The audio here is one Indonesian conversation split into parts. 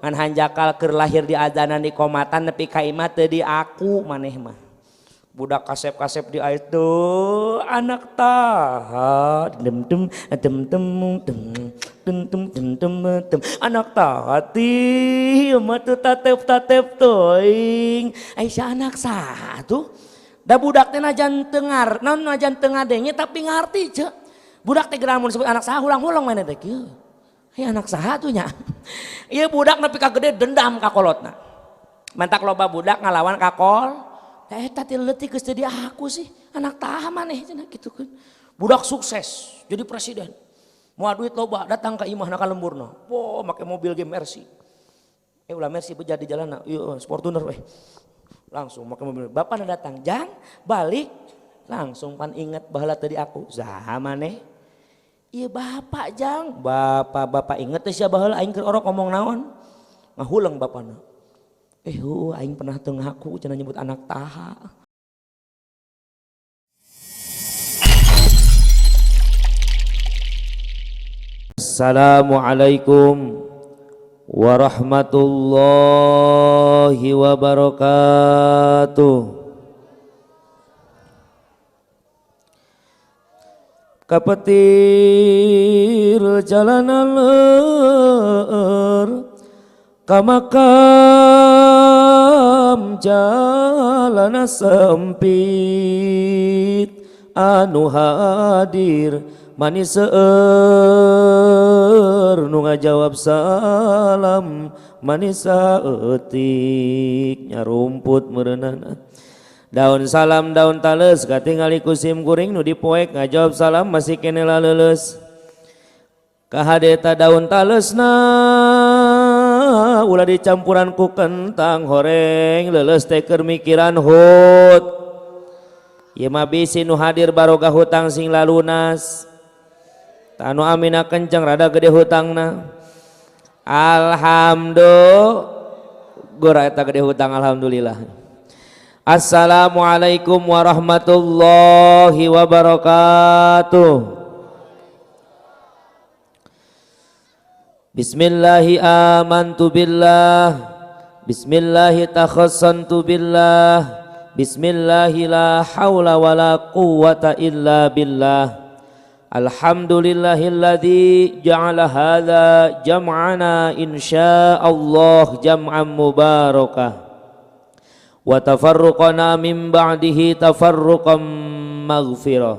ngan hanjakal keur lahir di adanan di komatan nepi ka imah teu di aku maneh mah budak kasep-kasep di itu anak taha dem dem dem dem dem dem dem dem dem anak taha ti mah teu tatep-tatep teuing Aisyah anak satu da budak teh najan teu ngar naon najan teu ngadenge tapi ngarti ce budak teh geura mun disebut anak saha ulang-ulang mana teh kieu anak saha atuh nya ieu budak nepi ka gede dendam ka kolotna mantak loba budak ngalawan ka kol eta ti leutik geus teu di aku sih anak taha maneh cenah kitu kan budak sukses jadi presiden moal duit loba datang ka imahna ka lemburna make mobil ge Mercy ulah Mercy bejar di jalanna ieu Sportuner we langsung make mobil bapana datang jang balik langsung pan inget baheula teu di aku saha maneh ieu bapak jang bapak inget teh sia baheula aing keur orok ngomong naon ngahuleung bapana aing pernah teu ngaku cenah nyebut anak taha. Assalamualaikum warahmatullahi wabarakatuh. Kapetir jalanan leur kamakam jalana sempit anu hadir manis seueur nu ngajawab salam manis saeutik nyarumput meureunana daun salam daun tales katingali kusim kuring nu dipoek ngajawab salam masih kene laleuleus kahadeta daun talesna ulah dicampuran ku kentang horeng leuleus teh keur mikiran hut ieu mah bisi nu hadir barokah hutang sing lalunas tanu amina kenceng rada gede hutangna alhamdulillah eta gede hutang alhamdulillah. Assalamualaikum warahmatullahi wabarakatuh. Bismillahi amantu billah Bismillahi takhassantu billah Bismillahi la hawla wa la quwwata illa billah Alhamdulillahilladzi ja'ala hadha jam'ana insya'allah jam'an mubarakah wa tafarruqana min ba'dihi tafarruqan maghfirah.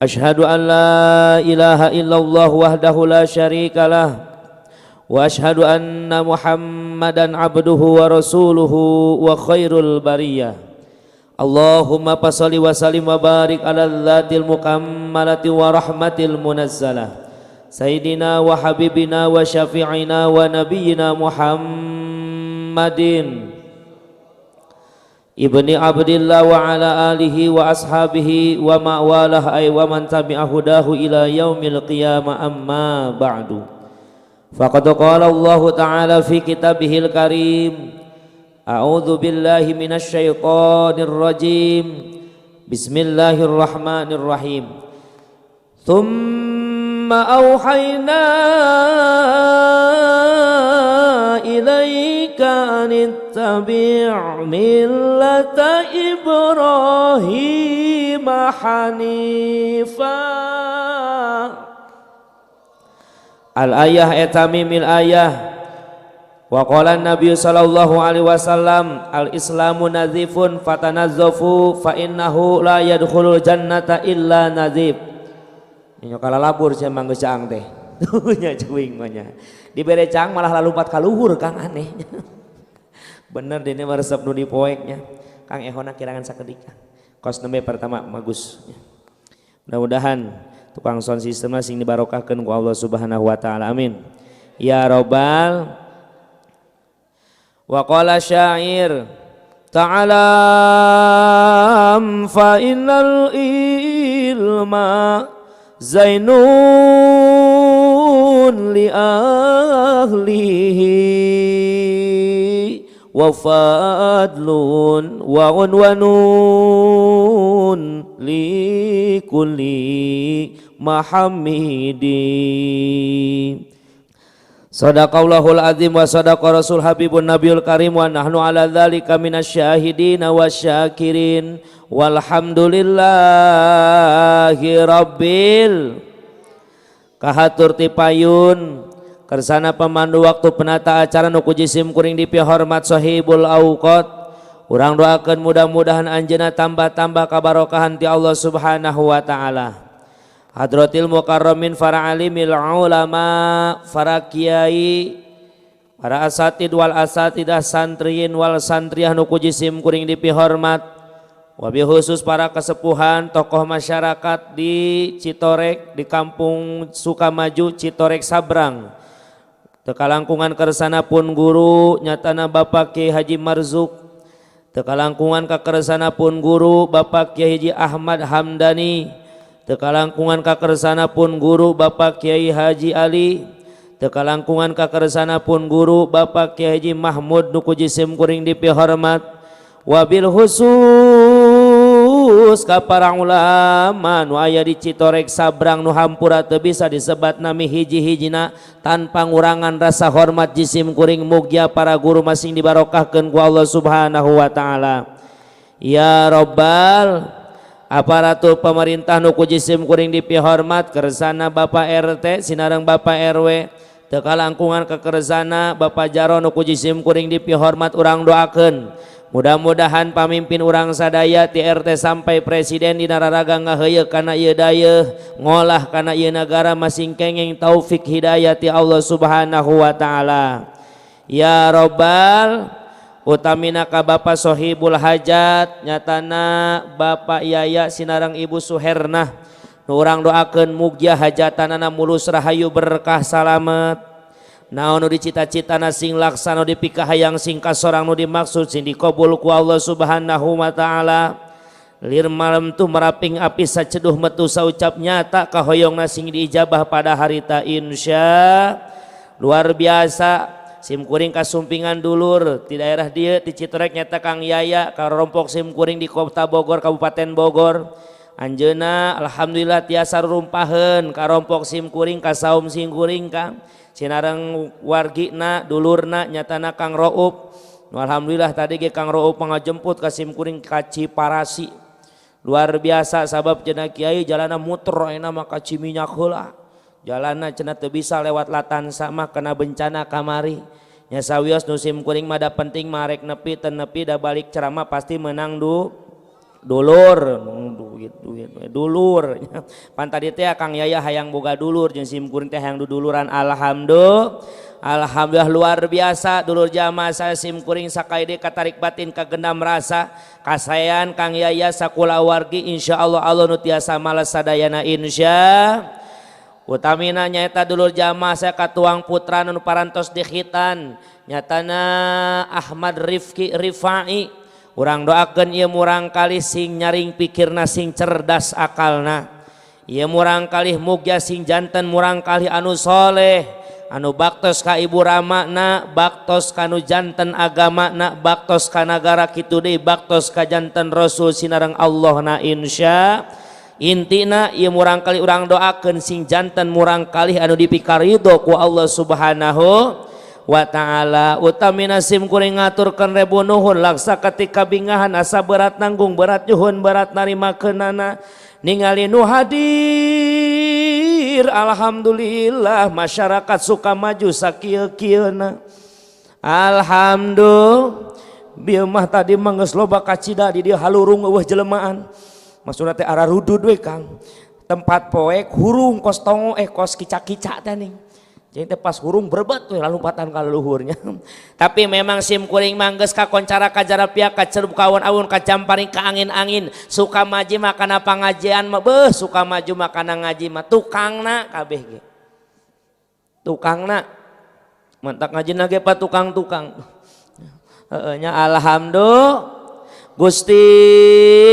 Ashhadu an la ilaha illallah wahdahu la syarikalah wa ashhadu anna Muhammadan abduhu wa rasuluhu wa khairul bariyah. Allahumma passalli wa sallim wa barik ala dzatil mukammalati wa rahmatil munazzalah sayyidina wa habibina wa syafi'ina wa nabiyyina Muhammadin ibni abdillah wa ala alihi wa ashabihi wa ma'walah ay wa man tabi'a hudahu ila yaumil qiyamah amma ba'du faqad qala Allah ta'ala fi kitabihil karim a'udzu billahi minasy syaithanir rajim bismillahirrahmanirrahim thumma auhayna ilaika anittabi' millata Ibrahim hanifa. Al-ayah eta mimil ayah wa qala an-nabiy sallallahu alaihi wasallam al-islamu nazifun fatanazzafu fa innahu la yadkhulul jannata illa nazif. Nya kala labur sia mangga caang teh nya cuing mah nya dibere caang malah lalumpat ka luhur Kang aneh bener dene mah resep nu dipoeknya Kang ehona kirangan sakedik kos nembe pertama bagus mudah-mudahan tukang sound system sing dibarokahkeun ku Allah Subhanahu wa taala amin ya robbal wa qala syair ta'alam fa innal ilma zainun li ahlihi wa fadlun wa unwanun li kulli mahamidi Sadaqallahul azim wa sadaqa rasul habibun nabiyul karim wa nahnu ala dzalika minasyahidin wasyakirin walhamdulillahi rabbil kahatur ti payun kersana pemandu waktu penata acara nu ku jisim kuring dipihormat sahibul auqat urang doakeun mudah-mudahan anjeunna tambah-tambah kabarokahan ti Allah subhanahu wa ta'ala. Hadratil mukarramin para alimil ulama para kiai para asatid wal asatidah santriin wal santriyah nu ku jisim kuring dipihormat wabil khusus para kesepuhan tokoh masyarakat di Citorek di kampung Sukamaju Citorek Sabrang tekalangkungan kersana pun guru nyatana Bapak Kiai Haji Marzuk tekalangkungan kekersana pun guru Bapak Kiai Haji Ahmad Hamdani tekalangkungan kakersana pun guru Bapak Kiai Haji Ali tekalangkungan kakersana pun guru Bapak Kiai Haji Mahmud nu ku jisim kuring dipihormat wabil khusus ka para ulama nu aya di Citorek Sabrang nu hampura teu bisa disebat nami hiji-hijina tanpa ngurangan rasa hormat jisim kuring mugia para guru masing dibarokahkeun ku Allah subhanahu wa ta'ala. Ya Rabbal aparatur pemerintah nu ku jisim kuring dipihormat kersana Bapak RT sinareng Bapak RW tekalangkungan kekersana Bapak Jaro nu ku jisim kuring dipihormat urang doakeun mudah-mudahan pamimpin urang sadaya ti RT sampai presiden di nararaga ngaheuyeuk kana ieu dayeuh ngolah kana ieu nagara masing kenging taufik hidayah ti Allah subhanahu wa ta'ala. Ya Rabbal utamina ka Bapak Sohibul Hajat nyatana Bapak Yaya sinarang Ibu Suherna nu urang doakeun mugia hajatanana mulus rahayu berkah salamet naon nu dicita-citana sing laksana dipikahayang sing kasorang nu dimaksud sing dikabul ku Allah subhanahu wa ta'ala. Lir malam tu meraping api saceduh metu saucap nyata kahoyongna sing diijabah pada harita insya luar biasa. Sim kuring kasumpingan dulur di daerah dia di Citorek nyata Kang Yaya karompok sim kuring di Kota Bogor Kabupaten Bogor anjeuna alhamdulillah tiasa rumpaheun karompok sim kuring ka saum sim kuring Kang sinareng wargina dulurna nyatana Kang Raup alhamdulillah tadi ge Kang Raup ngajemput ka sim kuring ka Ciparasi luar biasa sabab cenah kiai jalana muter ayeuna mah ka Ciminyak heula jalanna cenah teu bisa lewat latan sama kena bencana kamari nya sawios nu sim kuring mah da penting marek nepi teu nepi da balik ceramah pasti menang dulur pan tadi teh Kang Yaya hayang boga dulur jeung sim kuring teh hayang duduluran alhamdulillah luar biasa dulur jamaah saya sim kuring sakaide katarik batin kagendam rasa kasayan Kang Yaya sakula wargi insyaallah Allah nu tiasa malas sadayana insya utamina nyaeta dulur jamaah saya katuang putra nu parantos di khitan nyatana Ahmad Rifki Rifai urang doakeun ieu murang kali sing nyaring pikirna sing cerdas akalna ieu murang kali mugia sing janten murang kali anu soleh anu baktos ka ibu ramana baktos kanu janten agamana baktos ka nagara kitu deui baktos ka janten Rasul sinareng Allahna insya intina ieu murang kali urang doakeun sing janten murang kali anu dipikaridho ku Allah subhanahu wa ta'ala utamina sim kuring ngaturkeun rebu nuhun laksa ketika bingahan asa berat nanggung berat nyuhun berat narimakeunana ningali nu hadir alhamdulillah masyarakat Sukamaju sakieu-kieuna alhamdulillah bieu mah tadi mah geus loba kacida di dieu halurung eueuh jelemaan maksudna teh arah rudud we Kang tempat poek hurung kos tongo kos kica-kica teh ning jadi teh pas hurung berbet we lalumpatan ka leluhurnya tapi memang sim kuring mah geus kakoncara kajara pihak kacerup kawan awun kacamparing ka angin-angin Sukamaji mah kana pangajian mah beuh Sukamaju mah kana ngaji mah tukangna kabeh ge tukangna mentak ngajina ge pa tukang-tukang nya alhamdulillah Gusti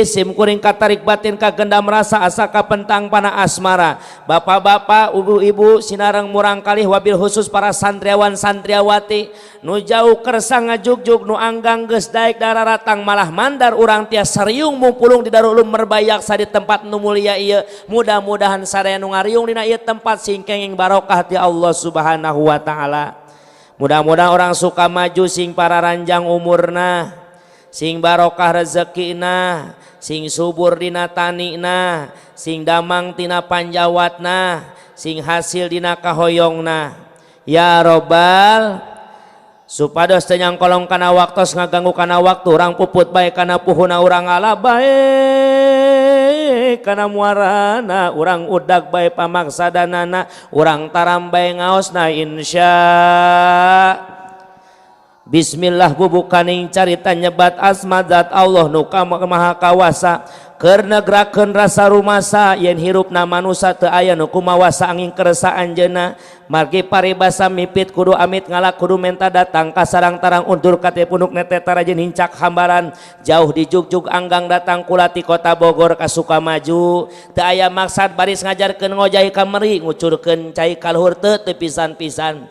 sim kuring katarik batin kagendam rasa asa kapentang pana asmara. Bapak-bapak, ibu-ibu, sinareng murang kalih wabil khusus para santriawan santriawati nu jauh kersa ngajugjug nu anggang geus daek dararatang malah mandar urang tias sariung mumpulung di Darul Ulum Merbayak sa di tempat nu mulia ieu. Mudah-mudahan sadaya nu ngariung dina ieu tempat sing kenging barokah ti Allah Subhanahu wa taala. Mudah-mudahan orang suka maju sing para ranjang umurna, sing barokah rezekina, sing subur dina tanina, sing damang tina panjawatna, sing hasil dina kahoyongna. Ya Robbal, supados teu nyangkolong kana waktos ngaganggu kana waktu urang puput bae kana puhuna urang ala bae kana muarana urang udag bae pamaksadanana urang taram bae ngaosna insya. Bismillah bubukaning carita nyebat asma zat Allah nu maha kawasa keur negrakeun rasa rumasa yen hirupna manusia teu aya nu kumawasa angin keresa anjeunna margi paribasa mipit kudu amit ngalak kudu menta datang ka sarang-tarang undur kate punuk nete tarajeun hincak hambaran jauh di jugjug anggang datang kulati kota Bogor ka Sukamaju teu aya maksad baris ngajarkeun ngojai kameri ngucurkeun cai kaluhur teu pisan-pisan.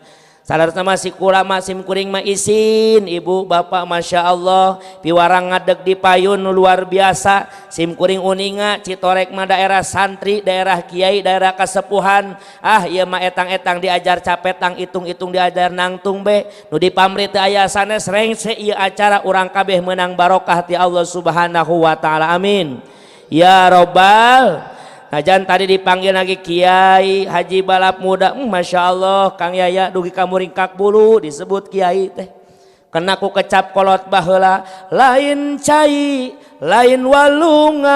Sadar sama si kulama sim kuring mah isin ibu bapak masya Allah piwarang ngadeg di payun luar biasa sim kuring uninga Citorek mah daerah santri daerah kiai daerah kasepuhan ieu mah etang-etang diajar capetang itung-itung diajar nangtung be nu di pamri teu aya sanes rengse ieu acara urang kabeh menang barokah ti Allah Subhanahu wa taala amin ya Robbal. Najan tadi dipanggil lagi Kiai Haji Balap Muda, masya Allah Kang Yaya dugi kamu ringkak bulu disebut Kiai teh. Kena ku kecap kolot baheula lain cai lain walungan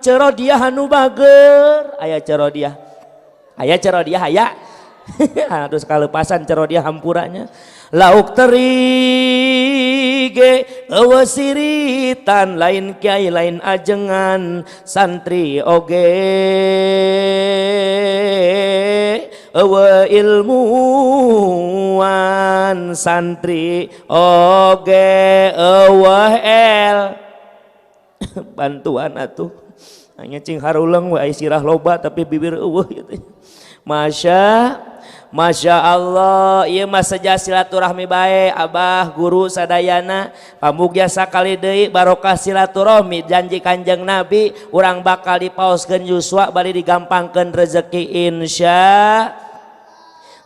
cerodiah anu bager aya cerodiah aya terus kalepasan cerodiah hampuranya lauk teri ge eueuh siritan lain kiai lain ajengan santri oge eueuh ilmuwan santri oge eueuh bantuan atuh hanya cing haruleung we sirah loba tapi bibir eueuh gitu. Masya Allah ieu mah saja silaturahmi bae abah guru sadayana pamugya sakali deui barokah silaturahmi janji Kanjeng Nabi urang bakal dipaoskeun yuswa bari digampangkeun rezeki insya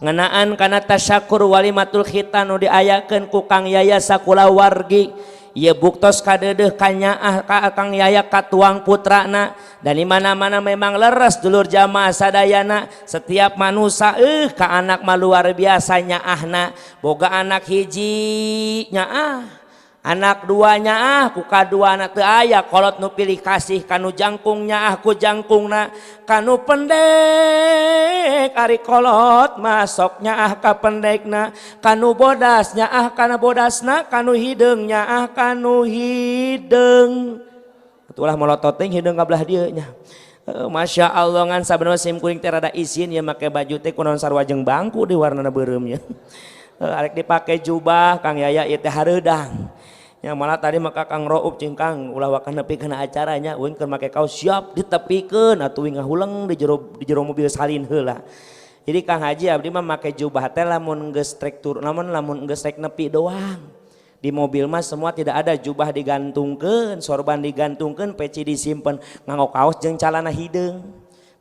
ngeunaan kana tasyakur walimatul khitan nu diayakeun ku Kang Yaya sakulawargi ieu buktos kadeudeuh ka nyaah ka Kang Yaya ka tuang putrana dan di mana-mana memang leres dulur jamaah sadayana setiap manusia ka anak mah luar biasa nyaahna boga anak hiji nyaah anak dua nyaah ku kaduana teu aya kolot nu pilih kasih kanu jangkung nyaah ku jangkungna kanu pendek ari kolot masok nyaah ka pendekna kanu bodas nyaah kana bodasna kanu hideung nyaah kanu hideung atulah molotot teh hideung ka belah dieu nya. Masya Allah ngan sabenerna sim kuring teh rada isin ya make baju teh kunaon sarwajeng bangku di warnana beureum nya. Arek dipake jubah Kang Yaya ieu teh hareudang. Ya malah tadi maka Kang Roub jeung Kang ulah wakan nepi kana acaranya uing keur make kaos siap ditepikeun atuh ngahuleng di jero mobil salin heula. Jadi Kang Haji abdi mah make jubah teh lamun geus trek tur lamun geus trek nepi doang. Di mobil mah semua tidak ada jubah digantungkeun, sorban digantungkeun, peci disimpen, nganggo kaos jeung calana hideung.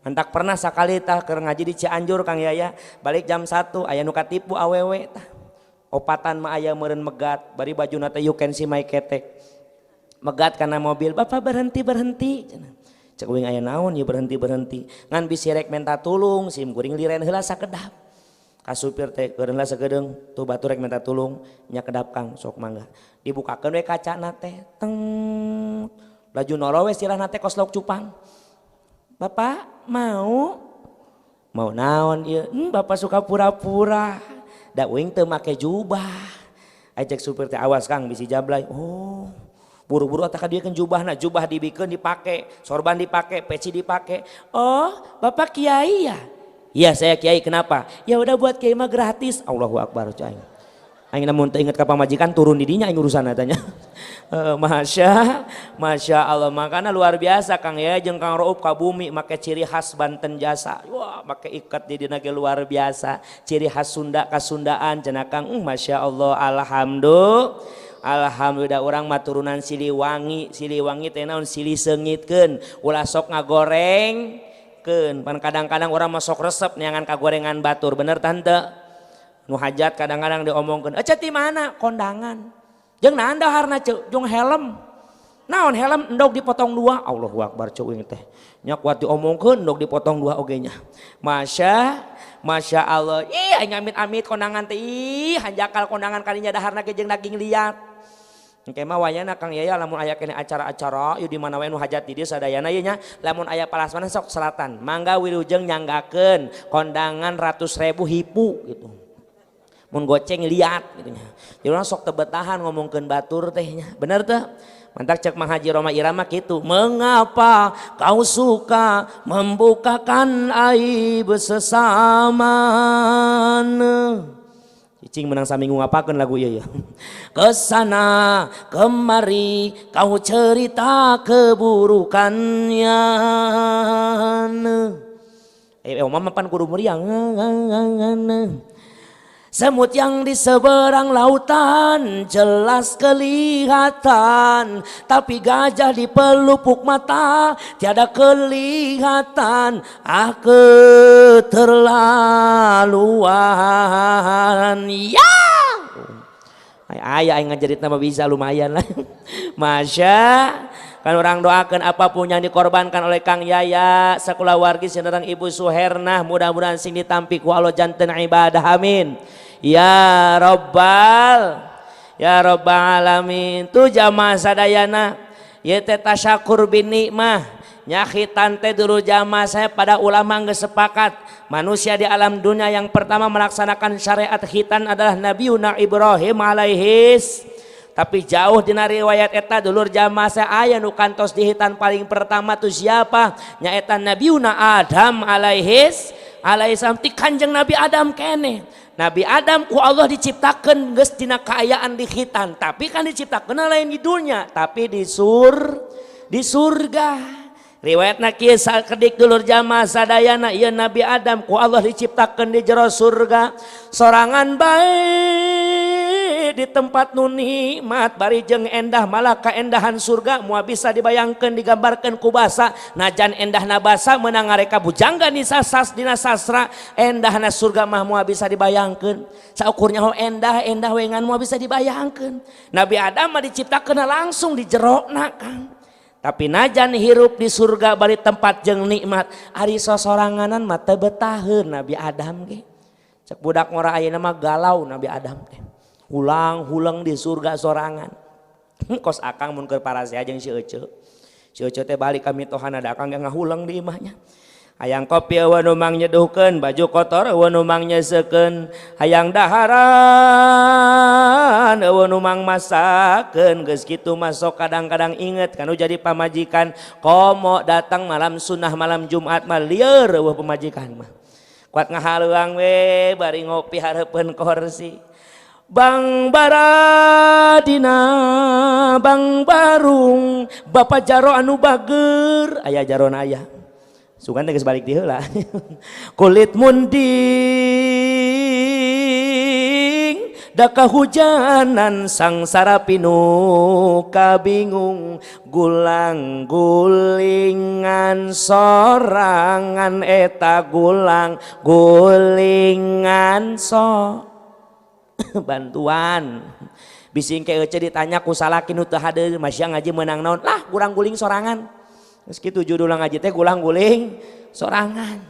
Mantak pernah sakali tah keur ngaji di Cianjur Kang Yaya, balik jam 1 aya nu katipu awewe tah. Opatan mah aya meureun megat, bari bajuna teh you can see my ketek. Megat kana mobil, "Bapak berhenti." Cenah. Cek uing aya naon ieu berhenti. Ngan bisi rek minta tulung, sim kuring liren heula sakedap. Ka supir teh keureun lah sagedeung, tuh batur rek minta tulung, nya kedap Kang, sok mangga. Dibukakeun we kacana teh, teng. Laju nolo we sirahna teh koslok cupang. "Bapak mau?" "Mau naon ieu?" "Bapak suka pura-pura." Da uing teu make jubah. Ajak supir teh awas Kang bisi jablay. Oh. Buru-buru atuh kadiekeun jubahna, jubah dibikeun dipake, sorban dipake, peci dipake. "Oh, Bapak kiai ya?" "Iya, saya kiai." "Kenapa?" "Ya udah buat kiai mah gratis." Allahu Akbar cai. Aing namun teu inget ka pamajikan turun di dinya aing urusan tanya. Masya Allah, makanya luar biasa Kang ya jeung Kang Raup ka bumi make ciri khas Banten Jasa. Wah, make ikat di dina ge luar biasa. Ciri khas Sunda Kasundaan cenah Kang. Masya Allah, alhamdulillah urang mah turunan Siliwangi. Siliwangi teh naon silih seungitkeun, ulah sok ngagorengkeun. Pan kadang-kadang urang mah sok resep neangan kagorengan batur. Bener tante? Nu hajat kadang-kadang diomongkeun, "Ece ti mana?" Kondangan. Jeung naon daharna ceu? Jeung helm. Naon helm endog dipotong dua. Allahu Akbar ceuing teh. Nya kuat diomongkeun endog dipotong dua oge nya. Masya Allah. Ih aing amit-amit kondangan teh. Ih hanjakal kondangan kalinya daharna ge jeung daging liat. Engke mah wayana Kang Yaya lamun aya kene acara-acara ieu di mana wae nu hajat di dieu sadayana ieu nya lamun aya palasmana sok selatan. Mangga wilujeng nyanggakeun kondangan 100.000 hipu gitu. Mun goceng liat gitu nya. Jadi urang sok teu betahan ngomongkeun batur teh nya. Bener teu? Mantak cek Mang Haji Roma Irama kitu. Mengapa kau suka membukakan aib sesama? Cicing menang saminggu ngapakeun lagu ieu ya. Kesana kemari kau cerita keburukannya. Omah mapan kudu meriang. Semut yang di seberang lautan jelas kelihatan, tapi gajah di pelupuk mata tiada kelihatan. Ah keterlaluan ya. Ayah yang ngajarit nama bisa lumayan lah. Masya kan orang doakan apapun yang dikorbankan oleh Kang Yaya sakulah wargi sinareng Ibu Suhernah mudah-mudahan sing ditampi ku Allah janten ibadah amin ya Rabbal alamin. Tu jamaah sadayana ye teh tasyakur bin nikmah nya khitan teh dulu jamaah saya pada ulama geus sepakat manusia di alam dunia yang pertama melaksanakan syariat khitan adalah Nabiuna Ibrahim alaihis. Tapi jauh dina riwayat eta dulur jamaah saya aya nu kantos dihitan paling pertama tuh siapa? Nyaeta Nabiuna Adam alaihissalam ti Kanjeng Nabi Adam kene. Nabi Adam ku Allah diciptakeun geus dina kaayaan dihitan, tapi kan diciptakeun lain di dunia, tapi di surga. Riwayatna kieu sakedik dulur jamaah sadayana ieu Nabi Adam ku Allah diciptakeun di jero surga sorangan bae di tempat nu nikmat bari jeung endah malah kaendahan surga moal bisa dibayangkeun digambarkeun ku basa najan endahna basa meunang ngareka bujangga dina sastra endahna surga mah moal bisa dibayangkeun saukurnya ho endah wengan moal bisa dibayangkeun. Nabi Adam mah diciptakeun langsung di jerona Kang. Tapi najan hirup di surga bari tempat jeung nikmat ari sosoranganan mah teu betaheun Nabi Adam ge. Cek budak ngora ayeuna mah galau Nabi Adam teh. Hulang-hulang di surga sorangan. Kos akang mun keur parasia jeung si Ece. Si Ece teh balik ka mitohan ada akang yang ngahulang di imahnya. Hayang kopi eueuh nu mang nyeduhkeun, baju kotor eueuh nu mang nyeusekeun, hayang daharan eueuh nu mang masakeun. Geus kitu masuk kadang-kadang inget kanu jadi pamajikan komo datang malam sunnah malam Jumat mah lieur eueuh pamajikan mah. Kuat ngahaleuang we bari ngopi hareupeun kursi. Bang Baradina Bang Barung Bapak Jaro anu bager aya jarona aya sugan geus balik di heula. Kulit munding da kahujanan sangsara pinu kabingung gulang gulingan sorangan eta gulang gulingan bantuan bising ke Ece ditanya ku salaki nu teu hadeul masya ngaji meunang naon lah gulang guling sorangan. Geus kitu judul ngaji teh gulang guling sorangan.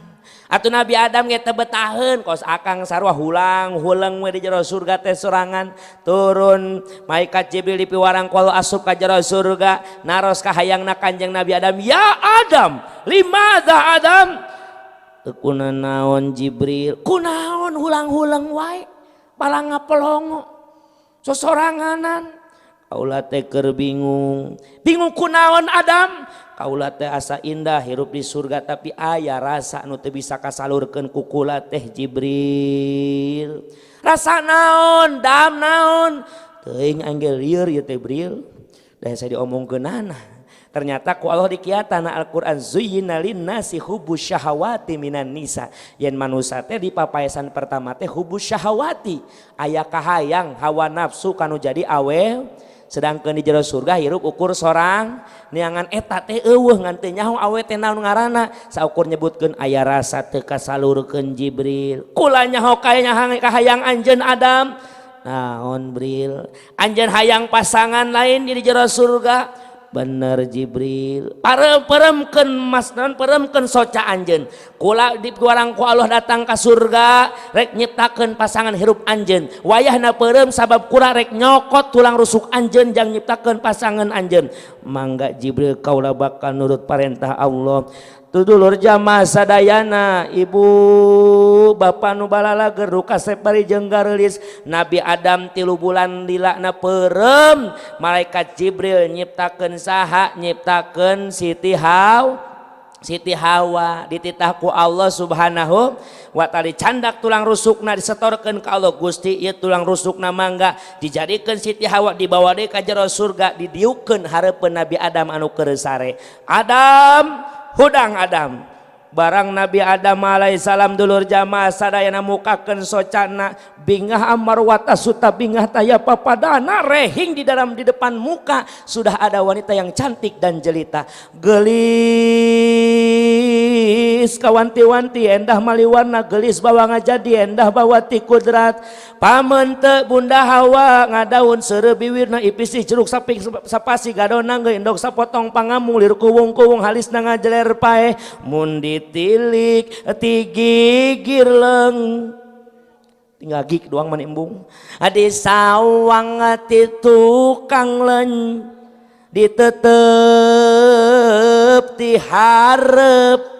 Atuh Nabi Adam ge teu betaheun kos akang sarua hulang-hulang we di jero surga teh sorangan. Turun malaikat Jibril di piwarang ku Allah asup ka jero surga naros ka hayangna Kanjeng Nabi Adam. Ya Adam, limadza Adam? Teu kunaon Jibril? Kunaon hulang-hulang wae? Palang ngapelongo sosoranganan. Kaula teh keur bingung kunaon Adam? kaula teh asa indah hirup di surga tapi aya rasa anu teu bisa kasalurkeun ku kula teh Jibril. Rasa naon? Dam naon? Teuing anggel lieur ieu teh Jibril. Da saya diomongkeunana. Ternyata ku Allah di kiatana Al-Qur'an zuyyina linnasi hubbus syahawati minan nisa. Yen manusia teh di papaesan pertama teh hubbus syahawati, aya kahayang hawa nafsu kanu jadi awel. Sedangkan di jero surga hirup ukur sorang niangan eta teh eueuh ngan teu nyaho awe teh naon ngaranna saukur nyebutkeun aya rasa teu kasalurkeun Jibril. Kula nyaho kahayang anjeun Adam. Naon Bril? Anjeun hayang pasangan lain di jero surga. Bener Jibril. Paremkeun mas naon paremkeun soca anjeun. Kula di gorang ku Allah datang ka surga rek nyiptakeun pasangan hirup anjeun. Wayahna peureum sabab kula rek nyokot tulang rusuk anjeun jang nyiptakeun pasangan anjeun. Mangga Jibril kaula bakal nurut parentah Allah. Tudulur jamaah sadayana, ibu bapak nu balala geru kasep bari jeung garelis Nabi Adam 3 bulan dilakna peureum malaikat Jibril nyiptakeun saha? Nyiptakeun Siti Hawa dititah ku Allah Subhanahu wa ta'ala. Candak tulang rusukna disetorkeun ka Allah, Gusti ieu tulang rusukna mangga dijadikeun Siti Hawa dibawa deui ka jero surga didiukeun hareupeun Nabi Adam anu keur sare. Adam hudang Adam barang Nabi Adam alaihissalam dulur jamaah sadayana mukakeun socana bingah amarwata suta bingah taya papadana rehing di depan muka sudah ada wanita yang cantik dan jelita gelis kawanti-wanti endah maliwarna gelis bawa ngajadi endah bawa ti kudrat pamente Bunda Hawa ngadaun seureub biwirna ipisi jeruk sapasi gadona geus endog sapotong pangamung lir kuwung-kuwung halisna ngajeler pae mun ditilik tigigir leng tinggal gig doang manimbung adi sawang ti tukang len ditetep ti hareup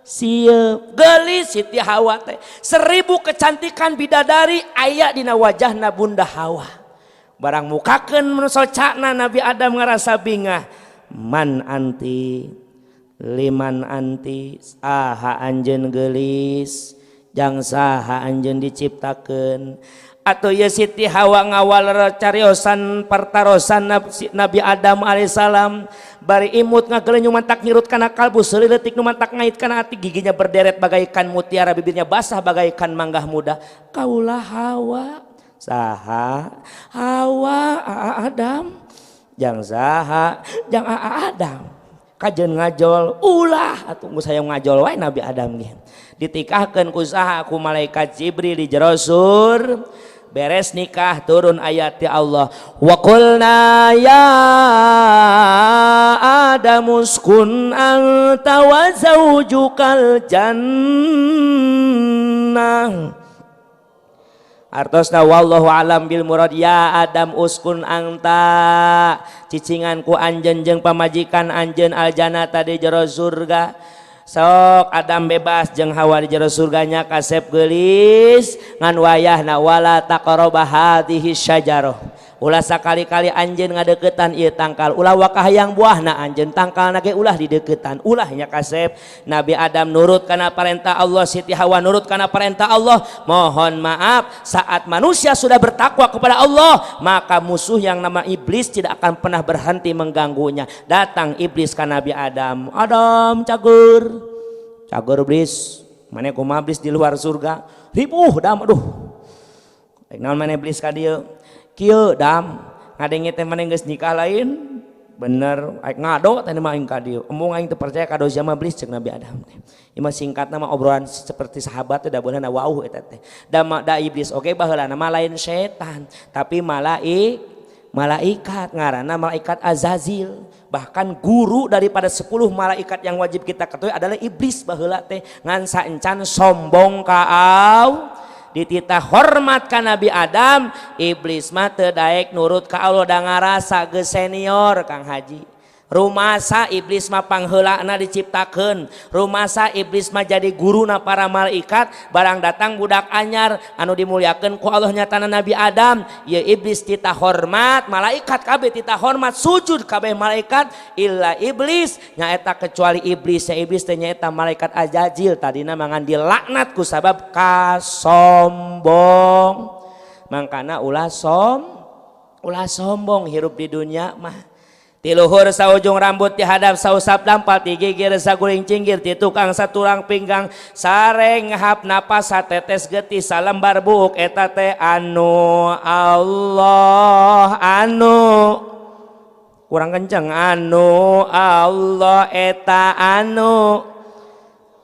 sieup geulis Siti Hawa teh 1000 kecantikan bidadari aya dina wajahna Bunda Hawa barang mukakeun socana Nabi Adam ngarasa bingah man anti liman anti saha anjeun geulis jang saha anjeun diciptakeun atuh ye Siti Hawa ngawal cariosan partarosan Nabi Adam alaihissalam bari imut ngageuleung mantak ngirut kana kalbu seuleutik nu mantak ngait kana ati giginya berderet bagaikan mutiara bibirnya basah bagaikan manggah muda kaulah Hawa saha Hawa Adam jang saha jang Adam kajen ngajol ulah atuh geus hayang ngajol wae Nabi Adam ge ditikahkeun ku saha ku malaikat Jibril di jero sur beres nikah turun ayat ya Allah wa qulna ya Adam uskun anta wa zaujukal jannah artosna wallahu alam bil murad ya Adam uskun anta cicingan ku anjeun jeung pamajikan anjeun aljannata di jero surga sok Adam bebas jeung Hawa di jero surganya kasep geulis ngan wayahna wala taqraba hadhihi syajarah ulah sakali-kali anjeun ngadeuketan ieu tangkal ulah wakahayang buahna anjeun tangkalna ge ulah dideuketan ulah nya kasep Nabi Adam nurut kana parentah Allah Siti Hawa nurut kana parentah Allah mohon maaf saat manusia sudah bertakwa kepada Allah maka musuh yang nama iblis tidak akan pernah berhenti mengganggunya datang iblis ka Nabi Adam Adam cager iblis mana kumaha iblis di luar surga ribuh dam aduh naon mana iblis ka dieu kieu dam ngadenge teh maneh geus nikah lain bener aing ngado teh mah aing ka dieu embung aing teu percaya ka dosa mah iblis jeung Nabi Adam teh ieu mah singkatna mah obrolan seperti sahabat teh da beunana wauh eta teh da iblis oge baheulana mah lain setan tapi malaikat ngaranna malaikat Azazil bahkan guru daripada 10 malaikat yang wajib kita ketahui adalah iblis baheula teh ngan saencan sombong ka dititah hormat ka Nabi Adam iblis mah teu daek nurut ka Allah da ngarasa geus senior Kang Haji rumasa iblis mah pangheulana diciptakeun, rumasa iblis mah jadi guruna para malaikat, barang datang budak anyar anu dimuliakeun ku Allah nyatana Nabi Adam, ya iblis tita hormat, malaikat kabeh tita hormat, sujud kabeh malaikat illa iblis, nyaeta kecuali iblis, ya iblis teh nyaeta malaikat Azazil tadina mangan dilaknat ku sabab kasombong. Mangkana ulah sombong hirup di dunia mah. Ti luhur saujung rambut ti hadap sausap dampal ti gigir saguling cinggir ti tukang saturang pinggang sareng ngahap napas satetes getih salembar buuk eta teh anu Allah anu kurang kenceng anu Allah eta anu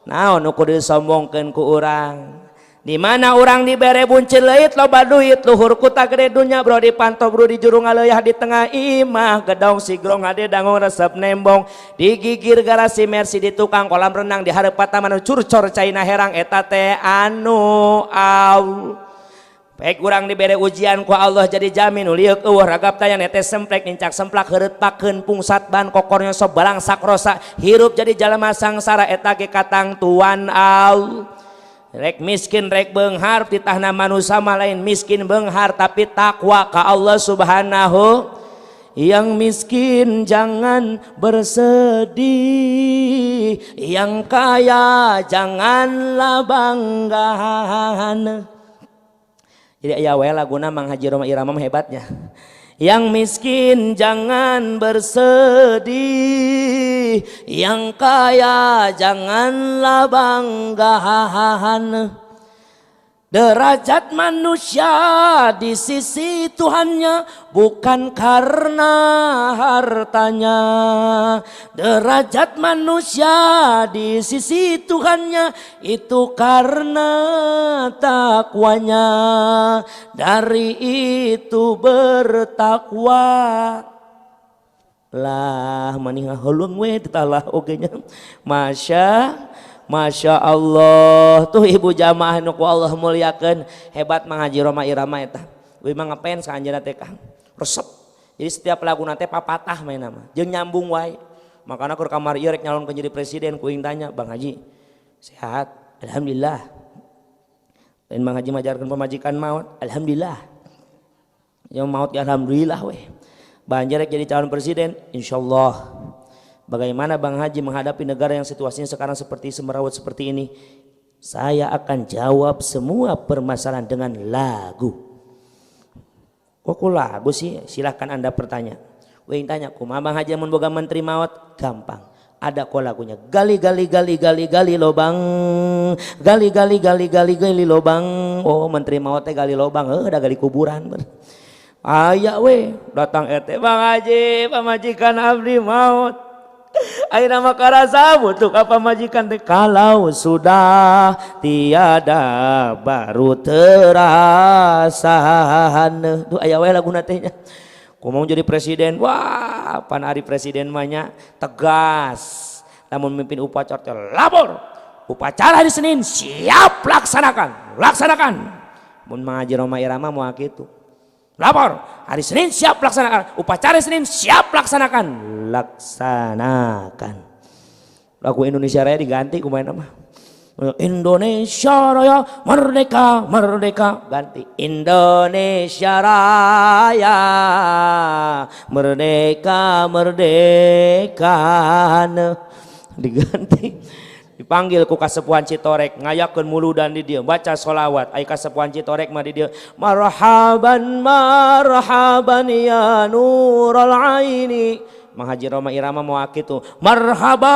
naon nu kudu disombongkeun ku urang. Di mana orang dibere buncit leuit loba duit luhur kuta gede dunya bro dipantau bro di juru ngaleuyah di tengah imah gedong sigrong ade dangung resep nembong digigir garasi mercy di tukang kolam renang di hareup taman curcor caina herang eta teh anu au baik urang dibere ujian ku Allah jadi jamin uliuk eueuh ragap tayang teh semplek nincak semplak heureutpakeun pungsat ban kokornya sok balangsak rosa hirup jadi jalema sangsara eta ge katang tuan au. Rek miskin rek beunghar titahna manusia mah lain miskin beunghar tapi takwa ka Allah Subhanahu. Yang miskin jangan bersedih, yang kaya janganlah banggahan. Jadi aya we laguna Mang Haji Roma Irama hebatnya. Yang miskin jangan bersedih, yang kaya janganlah banggahan. Derajat manusia di sisi Tuhannya bukan karena hartanya. Derajat manusia di sisi Tuhannya itu karena takwanya. Dari itu bertakwa lah maning heuleung we titalah ogenya. Masya Allah tuh ibu jamaah nu ku Allah muliakeun hebat Mang Haji Roma Irama eta. Uy mah ngapen saanjeunna teh Kang resep. Jadi setiap lagu teh papatah main nama jeung nyambung wae. Makana keur kamar ieu rek nyalonkeun jadi presiden kuing tanya Bang Haji sehat alhamdulillah. Lain Mang Haji majarkeun pamajikan maut alhamdulillah. Yang maut ya alhamdulillah we. Banjir rek jadi calon presiden insyaallah. Bagaimana Bang Haji menghadapi negara yang situasinya sekarang seperti semerawut seperti ini? Saya akan jawab semua permasalahan dengan lagu. Kok lagu sih? Silahkan Anda bertanya. Wing tanya, kumaha Bang Haji mun boga menteri maut? Gampang. Ada kok lagunya. Gali lobang. Gali lobang. Oh menteri maut teh gali lobang. Udah gali kuburan. Aya we datang ete Bang Haji pamajikan abdi maut. Ayeuna mah karasa butuh ka pamajikan teh kalau sudah tiada baru terasa. Tuh aya we laguna teh nya. Kumaha jadi presiden? Wah, pan ari presiden mah nya tegas. Lamun mimpin upacara teh lapor. Upacara hari Senin siap laksanakan. Mun Mang Haji Roma Irama moal kitu. Lapor, hari Senin siap laksanakan, upacara Senin siap laksanakan. Lagu Indonesia Raya diganti kumaha nama? Indonesia Raya merdeka ganti Indonesia Raya merdeka diganti. Dipanggil ku kasepuhan Citorek ngayakeun muludan di dieu baca sholawat ai kasepuhan Citorek mah di dieu marhaban ya nurul aini. Mang Haji Roma Irama mau kitu marhaban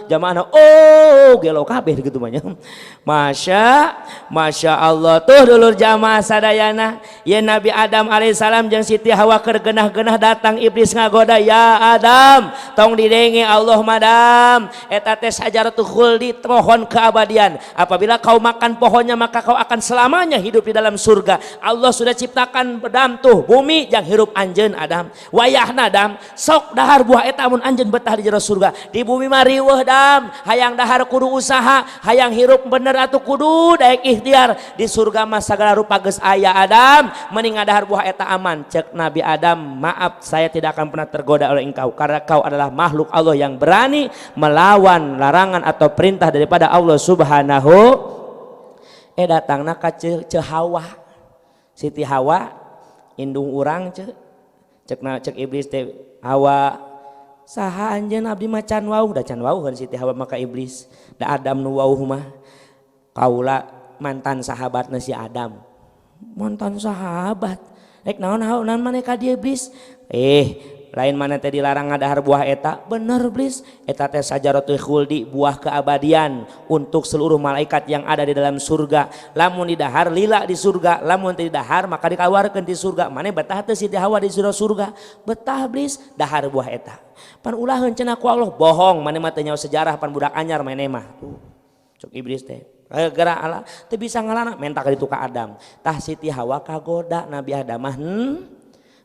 jamaah oh gelo kabeh gitu banyak. Masya Allah tuh dulur jamaah sadayana ya Nabi Adam alaihissalam jeung Siti Hawa keur genah-genah datang iblis ngagoda ya Adam tong didenge Allah madam eta teh sajaratul khuldi pohon keabadian apabila kau makan pohonnya maka kau akan selamanya hidup di dalam surga. Allah sudah ciptakan Adam tuh bumi yang hirup anjeun Adam wayahna Adam sok dahar buah eta mun anjeun betah di jero surga di bumi mah riweuh dam, hayang dahar kudu usaha, hayang hirup bener atuh kudu daek ikhtiar. Di surga mah sagala rupa geus aya Adam, mending ngadahar buah eta aman. Cek Nabi Adam, maaf saya tidak akan pernah tergoda oleh engkau karena kau adalah makhluk Allah yang berani melawan larangan atau perintah daripada Allah Subhanahu. Datangna ka Hawa, Siti Hawa indung urang cek iblis teh Hawa saha anjeun abdi mah can wau, da can wau kan Siti Hawa maka iblis da Adam nu wau mah kaula mantan sahabatna si Adam. Mantan sahabat rek naon maneh ka dieu iblis, lain mana teh dilarang ngadahar buah eta. Bener iblis, eta teh sajaratul khuldi, buah keabadian untuk seluruh malaikat yang ada di dalam surga. Lamun didahar lila di surga, lamun teu didahar maka dikaluarkeun di surga. Maneh betah teu Siti Hawa di surga? Betah iblis, dahar buah eta. Pan ulah heuncena ku Allah, bohong maneh mah teu nyaho sejarah pan budak anyar maneh mah. Tuh. Cuk iblis teh. Gara Allah teu bisa ngalana mentak ka ditu ka Adam. Tah Siti Hawa kagoda Nabi Adam mah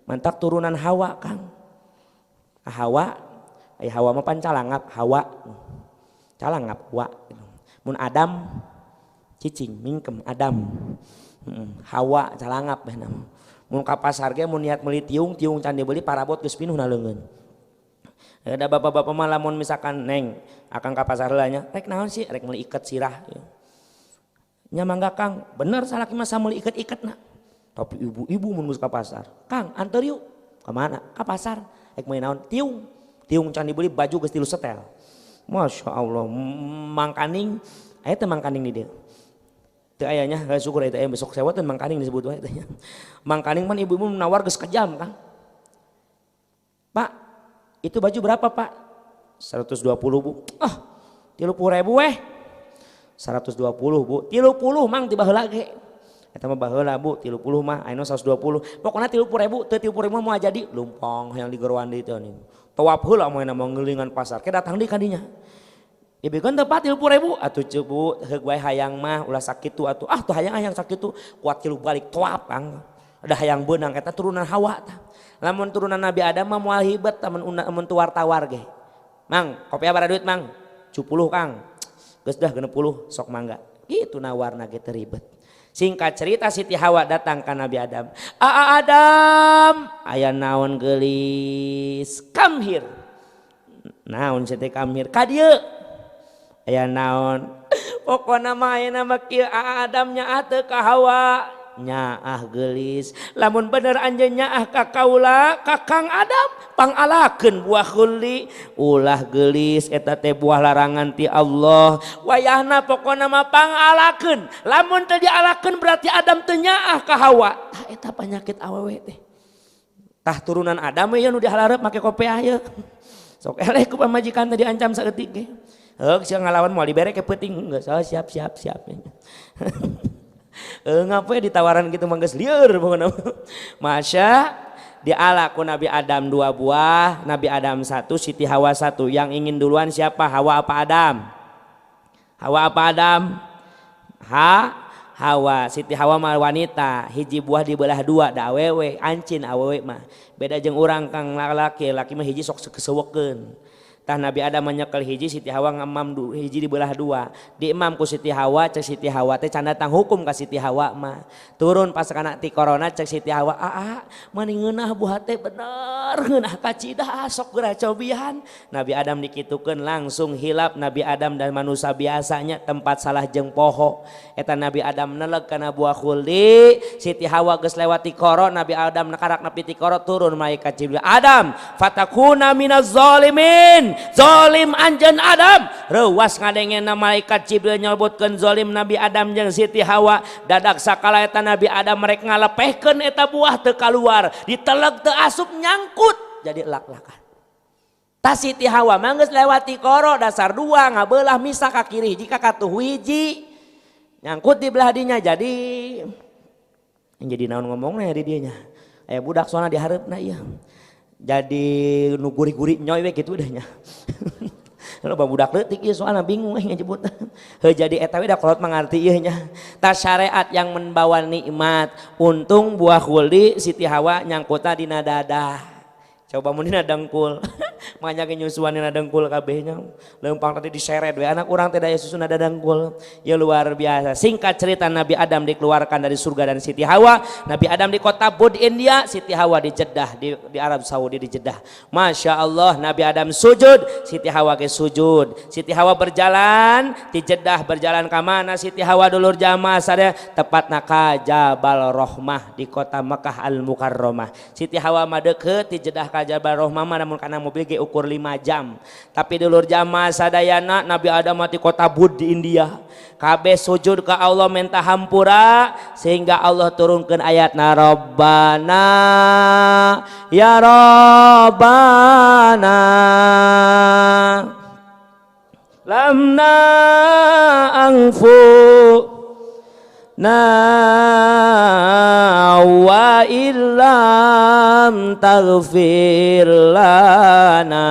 mantak turunan Hawa Kang. Hawa, Hawa mah pan calangap, Hawa calangap wa. Mun Adam cicing mingkem Adam. Hawa calangap bae nama. Mun ka pasar ge mun niat meuli tiung can dibeli parabot geus pinuh na leungeun. Ada bapak-bapak mah lamun misalkan neng akan ka pasar heula nya, rek naon sih? Rek meuli iket sirah. Nya mangga Kang, bener salaki mah meuli iket-iketna. Tapi ibu-ibu mun geus ka pasar, Kang anter yuk. Ka mana? Ka pasar. Ek main naon tiung can dibeli baju geus 3 setel. Masya Allah, mangkaning aya teh mangkaning di dieu. Teu aya nya syukur eta besok sewa teh mangkaning disebut wae teh nya. Mangkaning mah ibu-ibu nawar geus kejam Kang. Pak, itu baju berapa Pak? 120 Bu. 30.000 weh. 120 Bu. 30 mang tiba heula ge. Eta mah baheula Bu, 30 mah ayeuna 120. Pokona 30.000, teu 30.000 mah jadi lumpong yang digorowan deui teh nih. Tawaf heula moena mau ngeulingan pasar. Ke datang deui ka dinya. Dibikeun teu 30.000, atuh ceuk Bu, heug wae hayang mah ulah sakitu atuh. Tuh hayang sakitu, kuat kilu balik tawaf Kang. Ada hayang beunang eta turunan Hawa tah. Lamun turunan Nabi Adam mah moal hibet mun tawar-tawar ge. Mang, kopiah bara duit Mang. 70 Kang. Geus dah 60 sok mangga. Gitu nawarna ge teu ribet. Singkat cerita Siti Hawa datang ke Nabi Adam. Adam, aya naon geulis? Come here. Naon Siti come here? Ka dieu. Aya naon? Pokona mah ayeuna mah kieu Adam nyaah teu ka Hawa. Nyaah geulis. Lamun bener anjeun nyaah ka kaula, ka Kang Adam, pangalakeun buah khuldi. Ulah geulis eta teh buah larangan ti Allah. Wayahna pokona mah pangalakeun. Lamun teu dialakeun berarti Adam teu nyaah ka Hawa. Tah eta penyakit awewe teh. Tah turunan Adam we nu dihalareup make kopiah ye. Sok eleh ku pamajikan teh diancam saeutik ge. Heug sia ngalawan moal dibere ke peuting geus siap. Ngapain ditawaran gitu manggas liur pokoknya. Masya diala ku Nabi Adam 2 buah, Nabi Adam 1, Siti Hawa 1. Yang ingin duluan siapa? Hawa apa Adam? Hawa apa Adam? Hawa. Siti Hawa mah wanita, hiji buah dibelah 2, da awewe, ancin awewe mah. Beda jeung urang Kang laki mah hiji sok keseuwekeun. Tah Nabi Adam menyekel hiji, Siti Hawa ngamam hiji dibelah 2. Diimam ku Siti Hawa, cek Siti Hawa teh can datang hukum ka Siti Hawa mah. Turun pas kana ti corona cek Siti Hawa, mani ngeunah buah teh bener ngeunah kacida sok geura cobian. Nabi Adam dikitukeun langsung hilap Nabi Adam dan manusia biasanya tempat salah jeung poho. Eta Nabi Adam neleg kana buah khuldi, Siti Hawa geus lewat ti koro, Nabi Adam nakarak nepi ti koro turun malaikat Jibril. Adam, fatakuna minaz zalimin. Zolim anjen Adam reuas ngadengena malaikat Jibril nyebutkeun zolim Nabi Adam jeung Siti Hawa. Dadak sakala eta Nabi Adam merek ngalepehkeun eta buah teu kaluar, diteleg teu asup nyangkut jadi elak-elakan. Tas Siti Hawa mah geus lewati koro dasar 2 ngabelah misa ka kiri hiji ka katuh hiji nyangkut di belah dinya jadi naon ngomongna di dieu nya aya budak soalna di hareupna ieu jadi nu guri-guri nyoy we kitu deh nya. Loba budak leutik ieu soalna bingung nyebut. Heuh jadi eta we da kolot mangarti ieu nya. Ta syariat yang membawa nikmat. Untung buah khuldi Siti Hawa nyangkutna dina dadah. Coba mun dina dengkul. Makanya nyusuan dina dengkul kabehnya. Lempang tadi diseret we anak urang teh daya susu nada dengkul. Ya luar biasa. Singkat cerita Nabi Adam dikeluarkan dari surga dan Siti Hawa. Nabi Adam di kota Bud India, Siti Hawa di Jeddah di Arab Saudi di Jeddah. Masya Allah Nabi Adam sujud, Siti Hawa ke sujud. Siti Hawa berjalan di Jeddah, berjalan ke mana Siti Hawa dulur jamaah sadaya tepatna ka Jabal Rohmah di kota Mekah Al Mukarramah. Siti Hawa mah deukeut di Jeddah ka Jabal Rohmah mah namun kana mobil ge ukur 5 jam. Tapi dulur jamaah sadayana Nabi Adam di kota Bud di India. Kabeh sujud ke Allah minta hampura sehingga Allah turunkan ayat Rabbana ya Rabbana lamna angfu na wa illam taghfir lana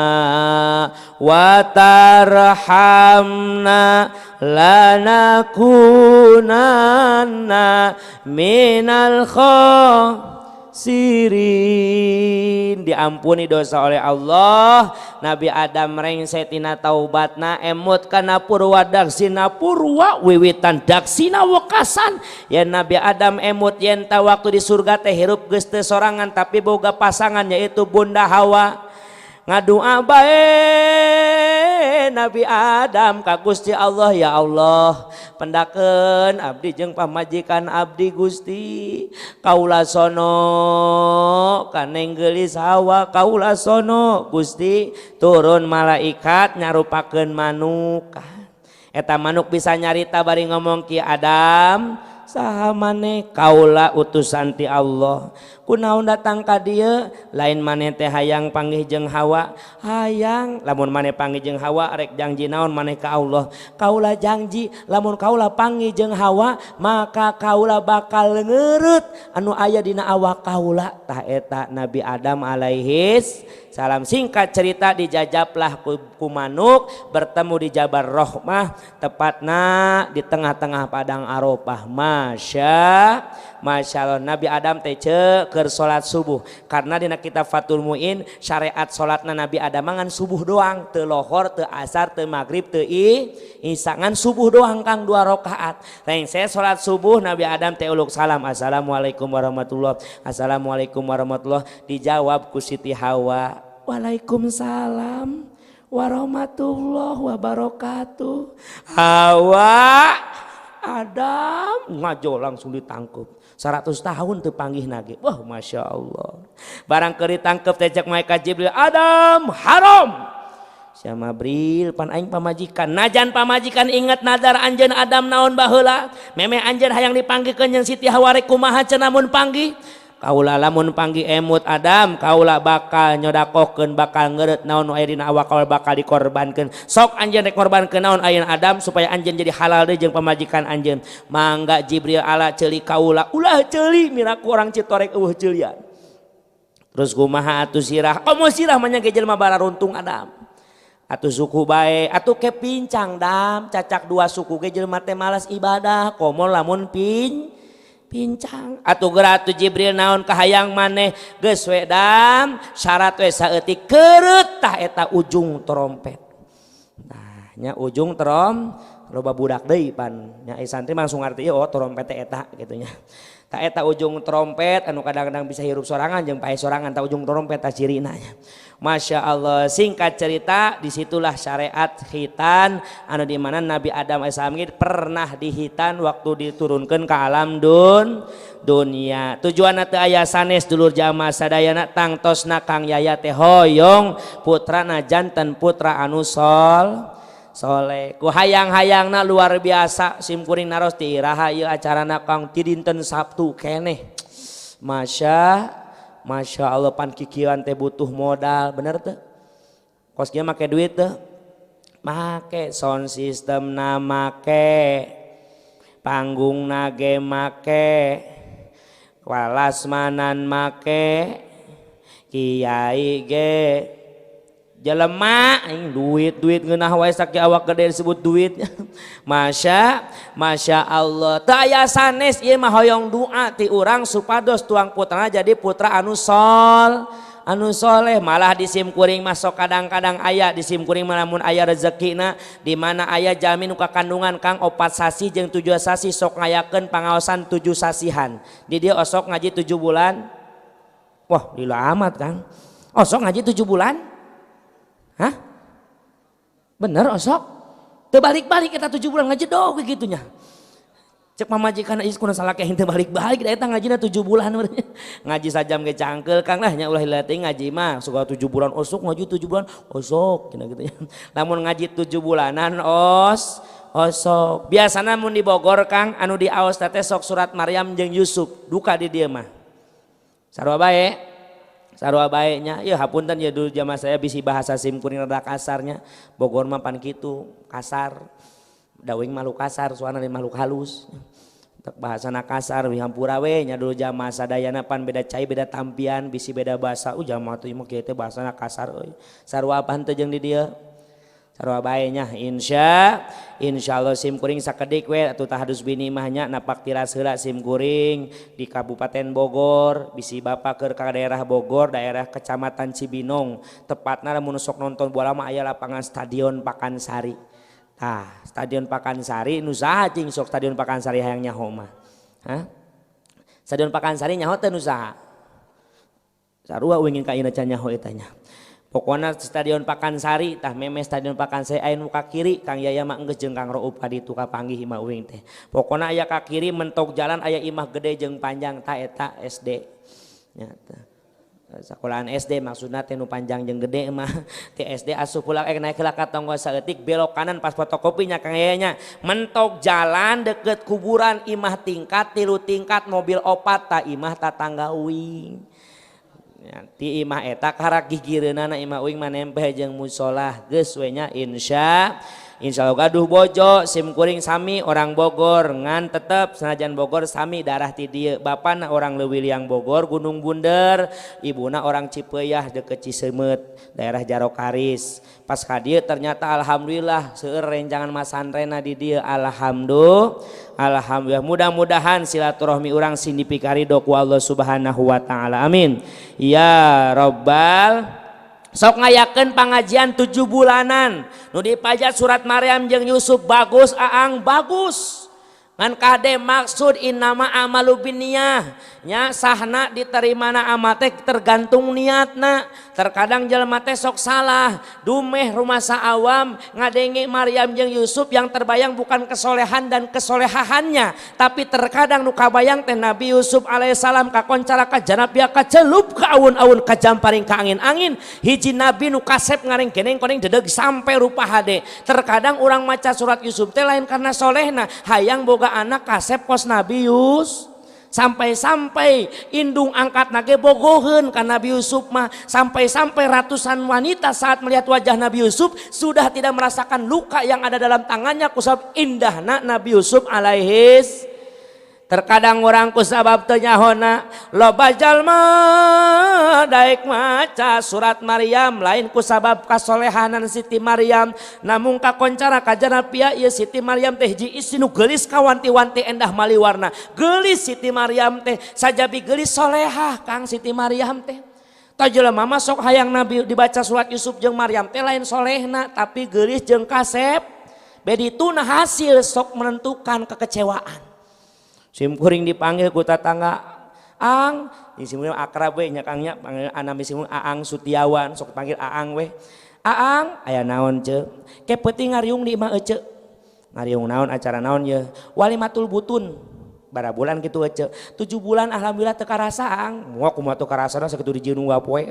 wa tarhamna lanakunanna minal khasirin. Diampuni dosa oleh Allah. Nabi Adam rengse tina taubatna emut kana purwa daksina purwa wiwitan daksina wekasan. Ya Nabi Adam emut yen ta waktu di surga teh hirup geus teu sorangan tapi boga pasangan yaitu Bunda Hawa. Ngadua bae Nabi Adam ka Gusti Allah, ya Allah pendakeun abdi jeung pamajikan abdi Gusti kaula sono kaneng geulis Hawa kaula sono Gusti turun malaikat nyarupakeun manuk. Eta manuk bisa nyarita bari ngomong ki Adam saha maneh kaula utusan ti Allah kunaon datang ka dieu lain maneh teh hayang panggih jeung Hawa hayang lamun maneh panggih jeung Hawa rek janji naon maneh ka Allah kaula janji lamun kaula panggih jeung Hawa maka kaula bakal ngeureut anu aya dina awak kaula tah eta Nabi Adam alaihis salam. Singkat cerita dijajablah ku manuk bertemu di Jabal Rohmah tepatna di tengah-tengah padang Arafah. Masya Allah Nabi Adam teh keur salat subuh karena dina kitab Fathul Muin syariat salatna Nabi Adam ngan subuh doang teu lohor teu asar teu maghrib teu isya ngan subuh doang kang 2 rakaat. Lain saya salat subuh Nabi Adam teh uluk salam assalamualaikum warahmatullah assalamualaikum warahmatullah dijawab ku Siti Hawa waalaikumsalam warahmatullah wabarakatuh. Hawa Adam ngajo langsung ditangkep 100 tahun teu panggih nage. Wah Masya Allah barang keur ditangkep teh cek malaikat Jibril Adam haram sia Mabril pan aing pamajikan najan pamajikan inget nadar anjeun Adam naon baheula memeh anjeun hayang dipanggihkeun jeung Siti Hawa rek kumaha cenah mun panggih kaula lamun panggih emut Adam kaula bakal nyodakokeun bakal ngeureut naon aya dina awak kaula bakal dikorbankeun sok anjeun rek korbankeun naon aya Adam supaya anjeun jadi halal deui jeung pamajikan anjeun. Mangga Jibril ala ceuli kaula ulah ceuli miraku orang citorek eueuh ceuliean. Terus kumaha atuh sirah komo sirah mah nya ge jelema bararuntung Adam atuh suku bae atuh ke pincang dam cacak 2 suku ge jelema teh malas ibadah komo lamun pincang atuh geura atuh Jibril naon kahayang maneh geus we dam syarat we saeutik keureut tah eta ujung trompet. Nah nya ujung loba budak deui pan nya santri langsung ngarti oh trompet teh eta kitu nya. Tah eta ujung trompet anu kadang-kadang bisa hirup sorangan jeung pae sorangan tah ujung trompet tah cirina nya. Masya Allah singkat cerita disitulah syariat khitan anu dimana Nabi Adam AS pernah dihitan waktu diturunkan ke alam dunia. Tujuan teu aya sanes dulur jamaah sadayana tangtosna Kang Yaya teh hoyong putrana janten putra anu soleh ku hayang-hayangna luar biasa simkuring naros ti rahayu acarana Kang ti dinten Sabtu keneh. Masya Allah pan kikiran teh butuh modal bener teh kosnya make duit teh make sound system na make panggung nage make walasmanan make kiai ge jelema aing duit ngeunah wae sakieu awak gede disebut duit. Masya Allah teu aya sanes ieu mah hoyong doa ti urang supados tuang putrana jadi putra anu anu soleh, malah di sim kuring masuk kadang-kadang aya di sim kuring lamun aya rezekina di mana aya jamin uka kandungan kang 4 sasi jeung 7 sasi sok ngayakeun pangaosan 7 sasihan di dia osok ngaji 7 bulan. Wah lila amat kang, osok ngaji 7 bulan. Hah bener osok terbalik-balik kita 7 bulan ngaji dong gitunya. Cek pamajikan is kuna salah kayak balik-balik kita ngajina 7 bulan ngaji sajam ke cangkel kang lah nya ulah hilatih ngaji mah suka 7 bulan osok ngaji 7 bulan osok gitu ya. Namun ngaji 7 bulanan osok biasana mun di Bogor kang anu di aos teh sok surat Maryam jeung Yusuf duka di dieu mah sarua bae nya ya hapunten ya dulu zaman saya bisi bahasa sim kuring rada kasarnya Bogor mah pan kitu kasar dawing makhluk kasar suana makhluk halus bahasana kasar wihampura we nya dulu jama sadayana pan beda cai beda tampian bisi beda bahasa jama teh mah kieu teh bahasana kasar euy sarua apaan teh jeung di dieu sarua bae nya insyaallah sim kuring sakedik we atuh tahadus bini mah nya napak tiras heula sim kuring di Kabupaten Bogor bisi bapa keur ka daerah Bogor daerah Kecamatan Cibinong tepatna lamun sok nonton bola mah aya lapangan Stadion Pakansari. Stadion Pakansari nu saha cing sok Stadion Pakansari hayang nyaho mah. Stadion Pakansari nyaho teh nu saha? Sarua ingin ka ina can nyaho eta nya. Pokona Stadion Pakansari tah meme Stadion Pakansari aya nu ka kiri Kang Yaya mah enggeus jeung Kang Raup kaditu kapanggih imah uing teh. Pokona aya ka kiri mentok jalan aya imah gede jeung panjang tah eta SD. Nya teh. Sekolahan SD maksudna teh nu panjang jeung gede mah ti SD asup pulang naik heula ka tonggo saeutik belok kanan pas fotokopinya Kang Yayanya mentok jalan deket kuburan imah tingkat 3 tingkat mobil 4 ta imah tatangga uing ya, ti imah eta karak gigireunana imah uing manempeh jeung musola geus we nya Insya Allah gaduh bojo sim kuring sami orang Bogor ngan tetep senajan Bogor sami darah ti dieu bapana orang Leuwiliang Bogor Gunung Bunder ibuna orang Cipeuyah deket Cisemet daerah Jarokaris pas ka dieu ternyata alhamdulillah seueur rencangan masantrena di dieu alhamdulillah mudah-mudahan silaturahmi urang sing dipikaridok ku Allah Subhanahu wa taala amin ya rabbal sok ngayakeun pangajian 7 bulanan nu dipajat surat Maryam jeung Yusuf bagus aang bagus ngan kade maksud innama amalu binniyah nya sahna diterimana amal teh tergantung niatna terkadang jelema teh sok salah dumeh rumasa awam ngadenge Maryam jeung Yusuf yang terbayang bukan kesolehan dan kesolehahannya tapi terkadang nu kabayang teh Nabi Yusuf alaihissalam kakoncara ka janabia kacelup ka aun-aun kajamparing ka angin-angin hiji nabi nu kasep ngaring keneng koneng dedeg sampai rupa hade terkadang urang maca surat Yusuf teh lain karena solehna hayang boga anak kasep kos Nabi Yusuf sampai-sampai indung angkat nage bogoheun ka Nabi Yusuf mah sampai-sampai ratusan wanita saat melihat wajah Nabi Yusuf sudah tidak merasakan luka yang ada dalam tangannya kusabab indahna Nabi Yusuf alaihis terkadang orang kusabab teu nyahona loba jalma daek maca surat Maryam lain kusabab kasolehanan Siti Maryam namun kakoncara kajana pia ieu Siti Maryam teh hiji istri nu geulis kawanti-wanti endah maliwarna geulis Siti Maryam teh sajabi geulis solehah Kang Siti Maryam teh ta jelema mah sok hayang Nabi dibaca surat Yusuf jeung Maryam teh lain solehna tapi geulis jeung kasep bedituna hasil sok menentukan kekecewaan. Sim kuring dipanggil ku tatangga Ang di simkuring akrab we nya Kang nya panggil anami simkuring Aang Sutiawan sok panggil Aang we Aang aya naon ceuk ke peuting ngariung di imah ece ngariung naon acara naon ye walimatul butun bara bulan kitu ece 7 bulan alhamdulillah teu karasa Aang moal kumaha teu karasana sakitu dijieun wapoe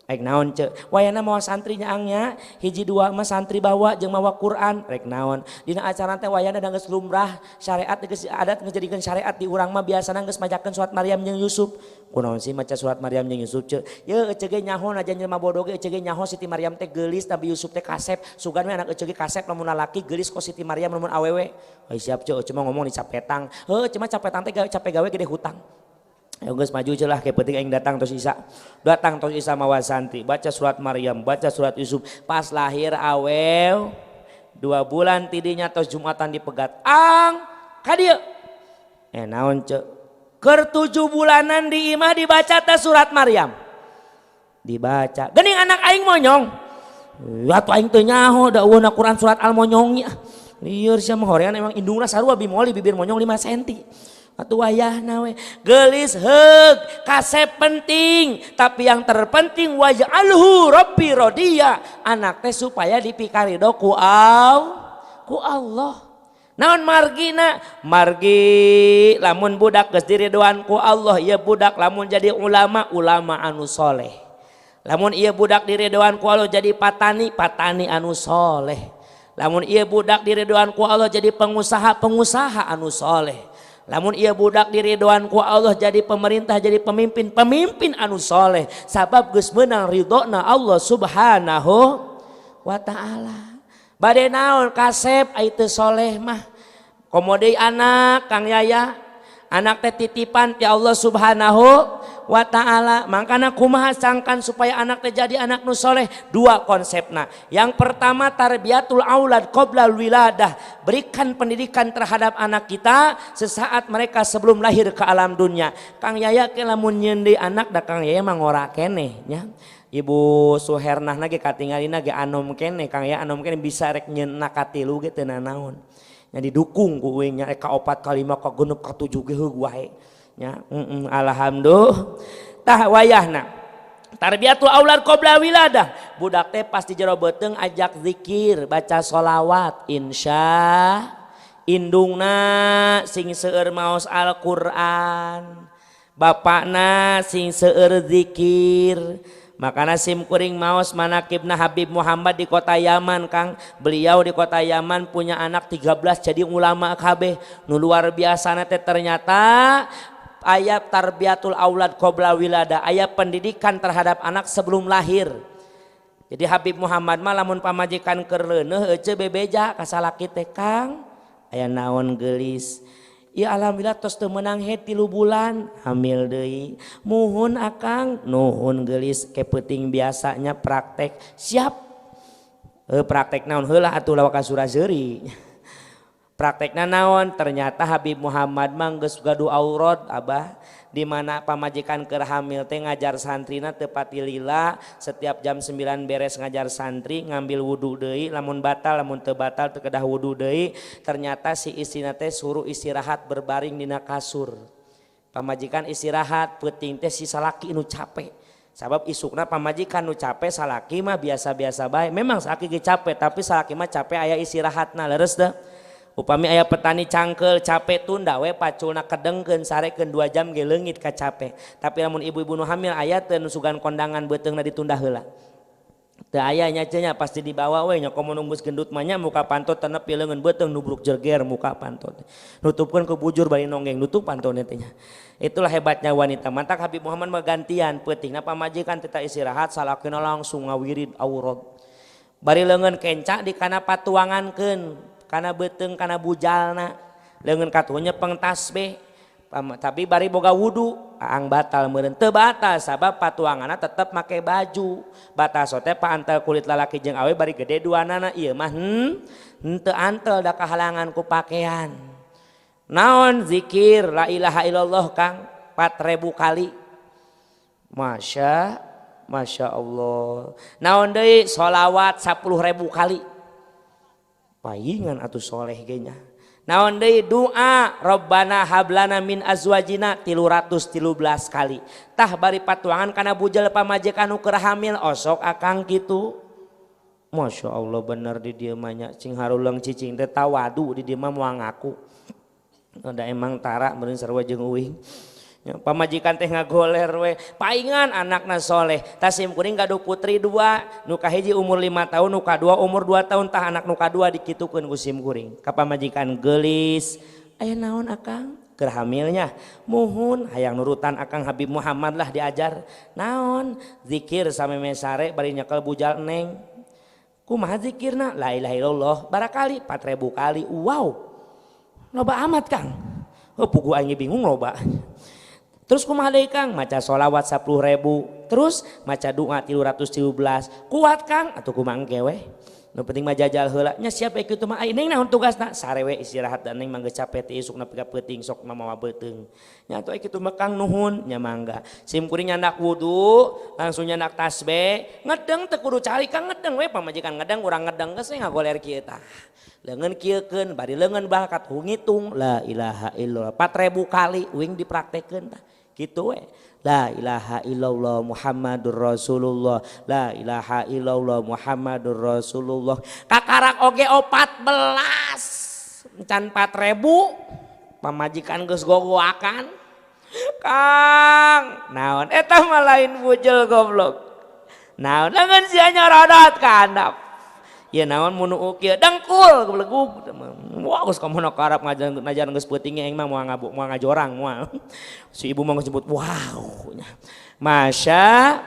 rek naon ceuk wayana mawa santri nyaangnya hiji 2 mah santri bawa jeung mawa Quran rek naon dina acara teh wayana da geus lumrah syariat geus adat ngejadikeun syariat di urang mah biasana geus majakeun surat Maryam jeung Yusuf kunaon sih maca surat Maryam jeung Yusuf ceuk ye ece ge nyaho najan jelema bodoh ge ece ge nyaho Siti Maryam teh geulis Nabi Yusuf teh kasep sugan we anak ece ge kasep lamun lalaki geulis ku Siti Maryam lamun awewe ai siap ceuk ece mah ngomong di capetang heuh ece mah capetang teh capek gawe gede hutang. Ayo guys maju celah kayak penting yang datang tos Isa mawa santri baca surat Maryam baca surat Yusuf pas lahir awel 2 bulan tidinya tos Jumatan dipegat Ang kadieu naon ceuk keur 7 bulanan di imah dibaca teh surat Maryam dibaca gening anak aing monyong atuh aing teu nyaho da eueuna Quran surat al-monyong nya lieur sia mah horean emang indungna sarua bimoli bibir monyong 5 cm atuh wayahna we geulis heug kasep penting tapi yang terpenting waj'alhu rabbi radiya anak teh supaya dipikarido ku Allah naon margina margi lamun budak geus diridhoan ku Allah ieu budak lamun jadi ulama anu soleh lamun ieu budak diridhoan ku Allah jadi patani anu soleh lamun ieu budak diridhoan ku Allah jadi pengusaha anu soleh lamun ieu budak diridhoan ku Allah jadi pemerintah jadi pemimpin anu soleh sabab geus meunang ridhona Allah subhanahu wa ta'ala bade naon kasep ai teu soleh mah komo deui anak Kang Yaya anak teh titipan ti Allah subhanahu wa ta'ala makana kumaha sangkan supaya anak teh jadi anak nu soleh dua konsepna yang pertama tarbiyatul aulad qoblal wiladah berikan pendidikan terhadap anak kita sesaat mereka sebelum lahir ke alam dunia Kang Yaya ke lamun nyeun deui anak da Kang Yaya mah ngora keneh nya Ibu Suhernah ge katinggalina ge anom keneh Kang Yaya anom keneh bisa rek nyeun anak katilu ge teu nanaon nya didukung ku euing nya ka 4 ka 5 ka 6 ka 7 ge heug wae nya alhamdulillah tah wayahna tarbiyatul aulad qabla wiladah budak teh pasti jero beuteung ajak zikir baca sholawat insya indungna sing seueur maos Al-Qur'an bapakna sing seueur zikir makana sim kuring maos manakibna Habib Muhammad di kota Yaman Kang beliau di kota Yaman punya anak 13 jadi ulama kabeh nu luar biasa teh ternyata ayat tarbiyatul aulad qabla wilada ayat pendidikan terhadap anak sebelum lahir jadi Habib Muhammad mah lamun pamajikan keur leuneuh ece bebeja ka salaki teh Kang aya naon geulis ya alhamdulillah tos teu meunang head 3 bulan hamil deui muhun akang nuhun geulis kepeuting biasanya praktek siap praktek naon heula atuh lawa ka Surajeuri praktekna naon ternyata Habib Muhammad mah geus gaduh aurat abah di mana pamajikan keur hamil teh ngajar santrina teu pati lila setiap jam 9 beres ngajar santri ngambil wudu deui lamun batal lamun teu batal teu kedah wudu deui ternyata si istrina teh suruh istirahat berbaring dina kasur pamajikan istirahat peuting teh si salaki nu capek sabab isukna pamajikan nu capek salaki mah biasa-biasa bae memang salaki ge capek tapi salaki mah capek aya istirahatna leres teh upami aya petani cangkel capek tunda we paculna kedengkeun sarekeun 2 jam ge leungit ka capek tapi lamun ibu-ibu nu hamil aya teu nu sugan kondangan beuteungna ditunda heula teu aya nya cenah pasti dibawa we nya komo nunggus gendut mah nya muka pantot teu nepi leungeun beuteung nubruk jerger muka pantot nutupkeun ku bujur bari nonggeng nutup pantot teh nya itulah hebatnya wanita mantak Habib Muhammad mah gantian peutingna pamajikan teu istirahat salakina langsung ngawirid aurat bari leungeun kenca di kana patuangankeun kana beuteung kana bujalna leungeun katunya peng tasbih tapi bari boga wudu aang batal meureun teu batal sabab patuanganna tetep make baju batal teh paantel kulit lalaki jeung awe bari gede duanana ieu mah henteu antel da kahalangan ku pakaian naon zikir la ilaha illallah Kang 4000 kali Masya Allah naon deui sholawat 10.000 kali paingan atuh soleh ge nya naon deui doa Rabbana hablana min azwajina 313 kali tah bari patuangan kana bujal pamajikan nu keur hamil osok akang kitu Masya Allah bener di dieu mah nya cing haruleung cicing teh tawadu di dieu mah moal ngaku da emang tara meureun sarua jeung uing ya, pamajikan teh ngagoler we paingan anakna soleh tasim kuring gaduh putri 2 nu kahiji umur 5 tahun nu kadua umur 2 tahun tah anak nu kadua dikitukeun ku sim kuring ka pamajikan geulis aya naon akang keur hamilnya muhun hayang nurutan akang Habib Muhammad lah diajar naon zikir sameme sare bari nyekel bujal neng kumaha zikirna la ilaha illallah barakali 4000 kali wow loba amat Kang pugu aing bingung loba. Terus kumaha deui Kang? Maca sholawat 10.000. Terus maca doa 313. Kuat Kang? Atuh kumaha engke we? Nu penting mah jajal heula nya siap kitu mah ai ning naon tugasna sarewe istirahat dan ning mangga capek teh isuk nepi ka peuting sok mamawa beuteung nya atuh kitu mah Kang nuhun nya mangga sim kuring nyandak wudu langsung nyandak tasbih ngedeng teu kudu cari Kang ngedeng we pamajikan ngedeng urang ngedeng geus ngagoler kieu tah leungeun kieukeun bari leungeun bakat ngitung la ilaha illallah 4000 kali uing dipraktekeun tah kitu we. La ilaha illallah Muhammadur Rasulullah. La ilaha illallah Muhammadur Rasulullah. Kakarak oge 14. Can 4000. Pamajikan geus gogoakan. Kang, naon eta mah lain bujel goblok. Naon leungeun sia nyorodot ka handap. Ya naon mun kieu dengkul belegug. Wah geus komono karap ngajaran geus peuting aing mah moal ngajorang moal. Si ibu mah geus nyebut wow. Masya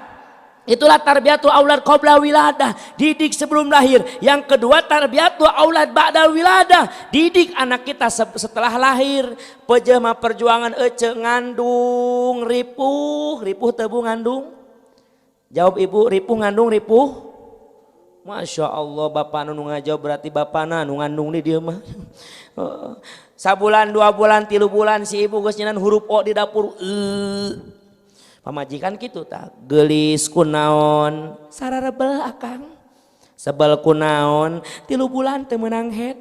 itulah tarbiyatul aulad qabla wiladah, didik sebelum lahir. Yang kedua tarbiyatul aulad ba'da wiladah, didik anak kita setelah lahir. Pejeumah perjuangan ece ngandung ripuh teu bu ngandung? Jawab ibu, ripuh ngandung ripuh? Masya Allah bapak nu ngajawab berarti bapak nu ngandung nih dia mah. Sabulan 2 bulan 3 bulan si ibu geus nyenan huruf O di dapur. Pamajikan kitu tah geulis kunaon sararebel akang. Sebel kunaon 3 bulan teu meunang head.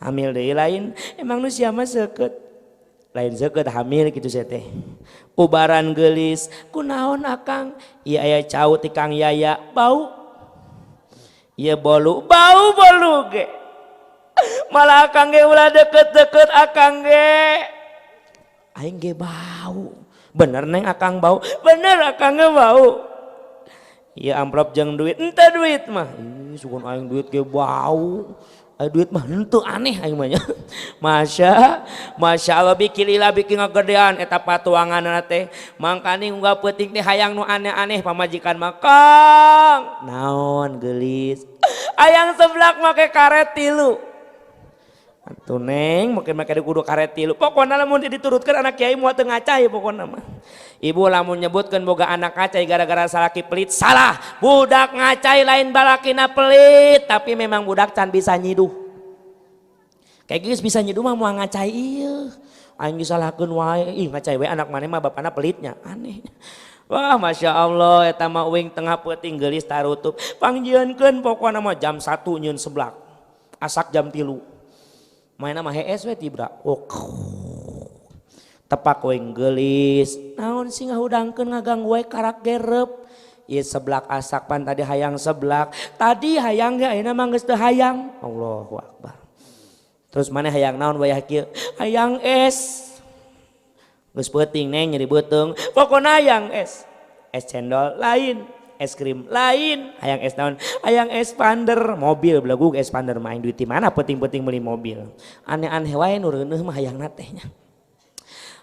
Hamil deui lain emang nu sia mah seukeut. Lain seukeut hamil kitu sia teh. Ubaran geulis kunaon akang? Ieu aya cau ti Kang Yaya bau. Iya bolu ge malah akang ge ulah deket-deket akang ge aing ge bau bener neng akang bau bener akang ge bau iya amplop jeung duit ente duit mah sugun aing duit ge bau duit mah henteu aneh aing mah nya Masya Allah bikin lila bikin ngagedean eta patuanganna teh mangkani unggah peuting teh hayang nu aneh-aneh pamajikan mah Kang naon geulis hayang seblak make karet 3 atuh neng mungkin make kudu karet 3 pokona lamun diturutkeun anak kiai moal teu ngacai pokona mah ibu lamun nyebutkeun boga anak ngacai gara-gara salaki pelit salah budak ngacai lain balakina pelit tapi memang budak can bisa nyiduh kayak geus bisa nyiduh mah moal ngacai ieu aing disalahkeun wae ih ngacai we anak maneh mah bapana pelitnya aneh. Wah Masya Allah eta mah uing tengah peuting geulis tarutup pangjieunkeun pokona mah jam 1 nyieun seblak asak jam 3 mainna mah hees we tibra tepak uing geulis naon sih ngahudangkeun ngagang we karak gerep ieu seblak asak pan tadi hayang seblak tadi hayang ge ayeuna mah geus teu hayang Allahu Akbar terus maneh hayang naon wayah kieu hayang es geus peuting neng nyeri beuteung pokona hayang es cendol lain es krim lain hayang es naon hayang es pander mobil belegug es pander main duit di mana peuting-peuting beli mobil aneh-aneh wae nu reuneuh mah hayangna teh nya